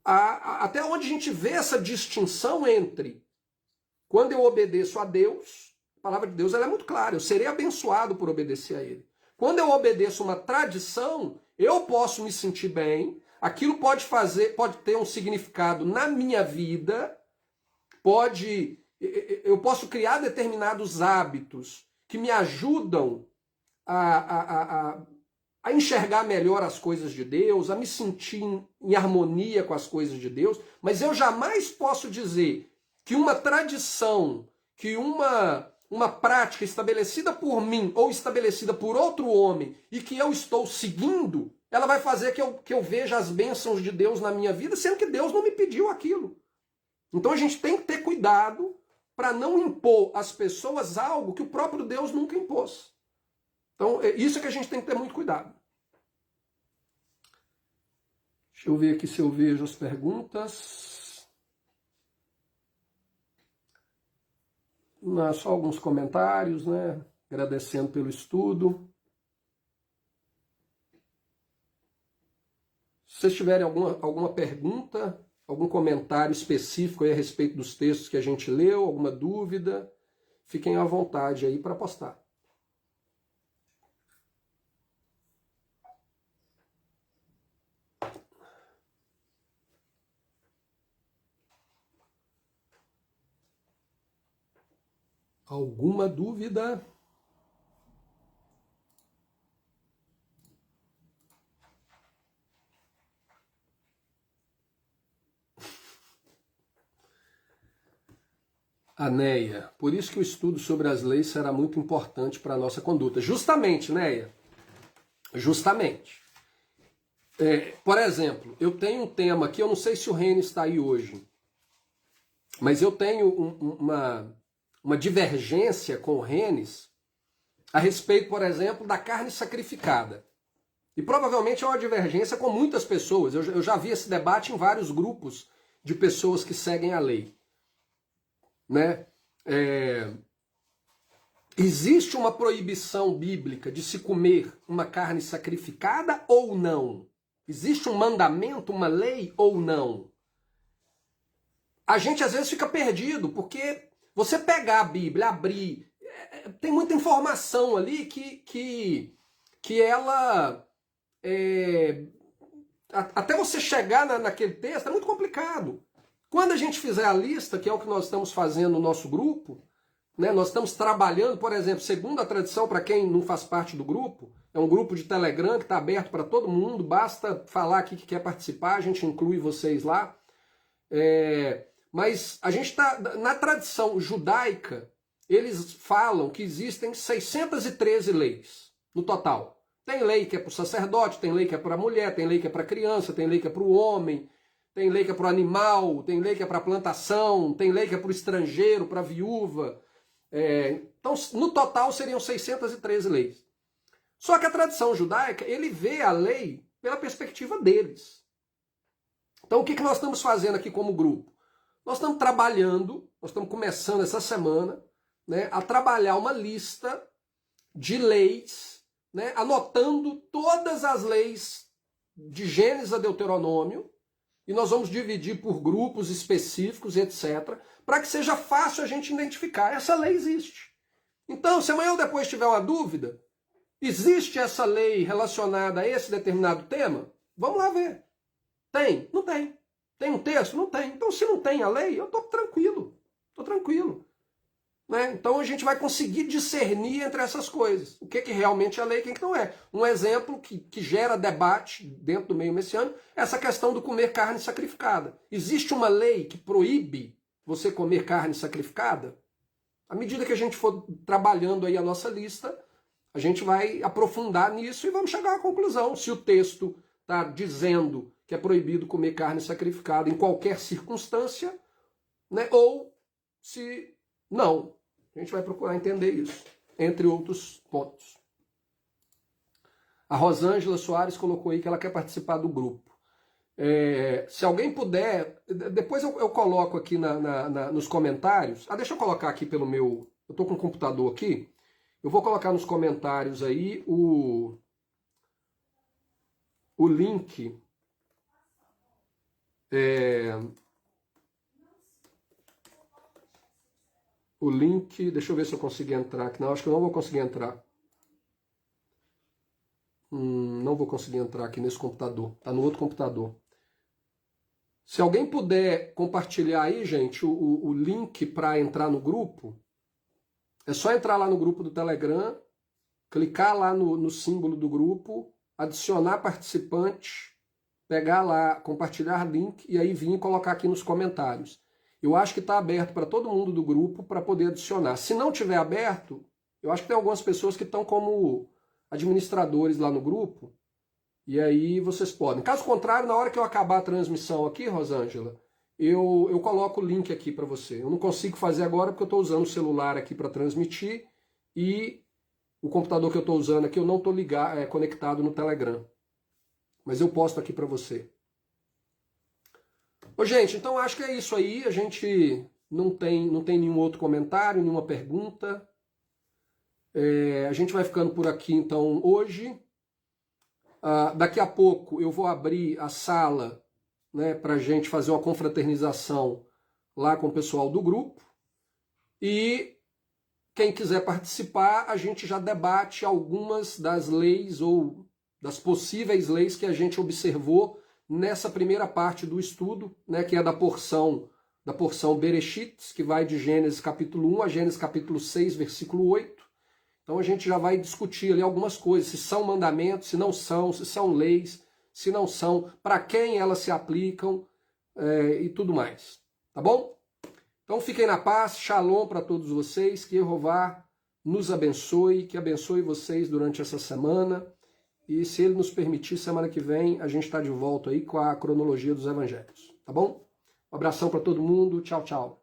até onde a gente vê essa distinção entre quando eu obedeço a Deus, a palavra de Deus ela é muito clara, eu serei abençoado por obedecer a Ele. Quando eu obedeço uma tradição, eu posso me sentir bem, aquilo pode ter um significado na minha vida, eu posso criar determinados hábitos que me ajudam a enxergar melhor as coisas de Deus, a me sentir em harmonia com as coisas de Deus, mas eu jamais posso dizer que uma tradição, que uma prática estabelecida por mim ou estabelecida por outro homem e que eu estou seguindo, ela vai fazer que eu veja as bênçãos de Deus na minha vida, sendo que Deus não me pediu aquilo. Então a gente tem que ter cuidado para não impor às pessoas algo que o próprio Deus nunca impôs. Então, isso é que a gente tem que ter muito cuidado. Deixa eu ver aqui se eu vejo as perguntas. Só alguns comentários, né? Agradecendo pelo estudo. Se vocês tiverem alguma pergunta, algum comentário específico aí a respeito dos textos que a gente leu, alguma dúvida, fiquem à vontade aí para postar. Alguma dúvida? A Neia, por isso que o estudo sobre as leis será muito importante para a nossa conduta. Justamente, Neia, justamente. Por exemplo, eu tenho um tema aqui, eu não sei se o Reni está aí hoje, mas eu tenho uma divergência com o Renes a respeito, por exemplo, da carne sacrificada. E provavelmente é uma divergência com muitas pessoas. Eu já vi esse debate em vários grupos de pessoas que seguem a lei. Né? Existe uma proibição bíblica de se comer uma carne sacrificada ou não? Existe um mandamento, uma lei ou não? A gente às vezes fica perdido, porque você pegar a Bíblia, abrir, tem muita informação ali que ela... até você chegar naquele texto é muito complicado. Quando a gente fizer a lista, que é o que nós estamos fazendo no nosso grupo, né, nós estamos trabalhando, por exemplo, segundo a tradição, para quem não faz parte do grupo, é um grupo de Telegram que está aberto para todo mundo, basta falar aqui que quer participar, a gente inclui vocês lá. Mas a gente está, na tradição judaica, eles falam que existem 613 leis no total. Tem lei que é para o sacerdote, tem lei que é para a mulher, tem lei que é para a criança, tem lei que é para o homem, tem lei que é para o animal, tem lei que é para a plantação, tem lei que é para o estrangeiro, para a viúva. Então, no total, seriam 613 leis. Só que a tradição judaica, ele vê a lei pela perspectiva deles. Então, o que nós estamos fazendo aqui como grupo? Nós estamos trabalhando, nós estamos começando essa semana, né, a trabalhar uma lista de leis, né, anotando todas as leis de Gênesis a Deuteronômio, e nós vamos dividir por grupos específicos, etc., para que seja fácil a gente identificar. Essa lei existe. Então, se amanhã ou depois tiver uma dúvida, existe essa lei relacionada a esse determinado tema? Vamos lá ver. Tem? Não tem. Tem um texto? Não tem. Então, se não tem a lei, eu estou tranquilo. Estou tranquilo. Né? Então, a gente vai conseguir discernir entre essas coisas. O que realmente é lei e o que não é. Um exemplo que gera debate dentro do meio messiânico é essa questão do comer carne sacrificada. Existe uma lei que proíbe você comer carne sacrificada? À medida que a gente for trabalhando aí a nossa lista, a gente vai aprofundar nisso e vamos chegar à conclusão. Se o texto está dizendo que é proibido comer carne sacrificada em qualquer circunstância, né? Ou se não. A gente vai procurar entender isso, entre outros pontos. A Rosângela Soares colocou aí que ela quer participar do grupo. Se alguém puder, depois eu coloco aqui nos comentários. Deixa eu colocar aqui pelo meu... Eu estou com o computador aqui. Eu vou colocar nos comentários aí o link. O link, deixa eu ver se eu consigo entrar aqui. Não, acho que eu não vou conseguir entrar. Não vou conseguir entrar aqui nesse computador. Está no outro computador. Se alguém puder compartilhar aí, gente, o link para entrar no grupo, é só entrar lá no grupo do Telegram, clicar lá no símbolo do grupo, adicionar participante, pegar lá, compartilhar link e aí vir e colocar aqui nos comentários. Eu acho que está aberto para todo mundo do grupo para poder adicionar. Se não tiver aberto, eu acho que tem algumas pessoas que estão como administradores lá no grupo, e aí vocês podem. Caso contrário, na hora que eu acabar a transmissão aqui, Rosângela, eu coloco o link aqui para você. Eu não consigo fazer agora porque eu estou usando o celular aqui para transmitir e o computador que eu estou usando aqui eu não estou conectado no Telegram. Mas eu posto aqui para você. Ô, gente, então acho que é isso aí. A gente não tem nenhum outro comentário, nenhuma pergunta. A gente vai ficando por aqui, então, hoje. Daqui a pouco eu vou abrir a sala, né, para a gente fazer uma confraternização lá com o pessoal do grupo. E quem quiser participar, a gente já debate algumas das leis ou das possíveis leis que a gente observou nessa primeira parte do estudo, né, que é da porção Bereshit, que vai de Gênesis capítulo 1 a Gênesis capítulo 6, versículo 8. Então a gente já vai discutir ali algumas coisas, se são mandamentos, se não são, se são leis, se não são, para quem elas se aplicam e tudo mais. Tá bom? Então fiquem na paz, shalom para todos vocês, que Jeová nos abençoe, que abençoe vocês durante essa semana. E se Ele nos permitir, semana que vem a gente está de volta aí com a cronologia dos evangelhos. Tá bom? Um abração para todo mundo, tchau, tchau.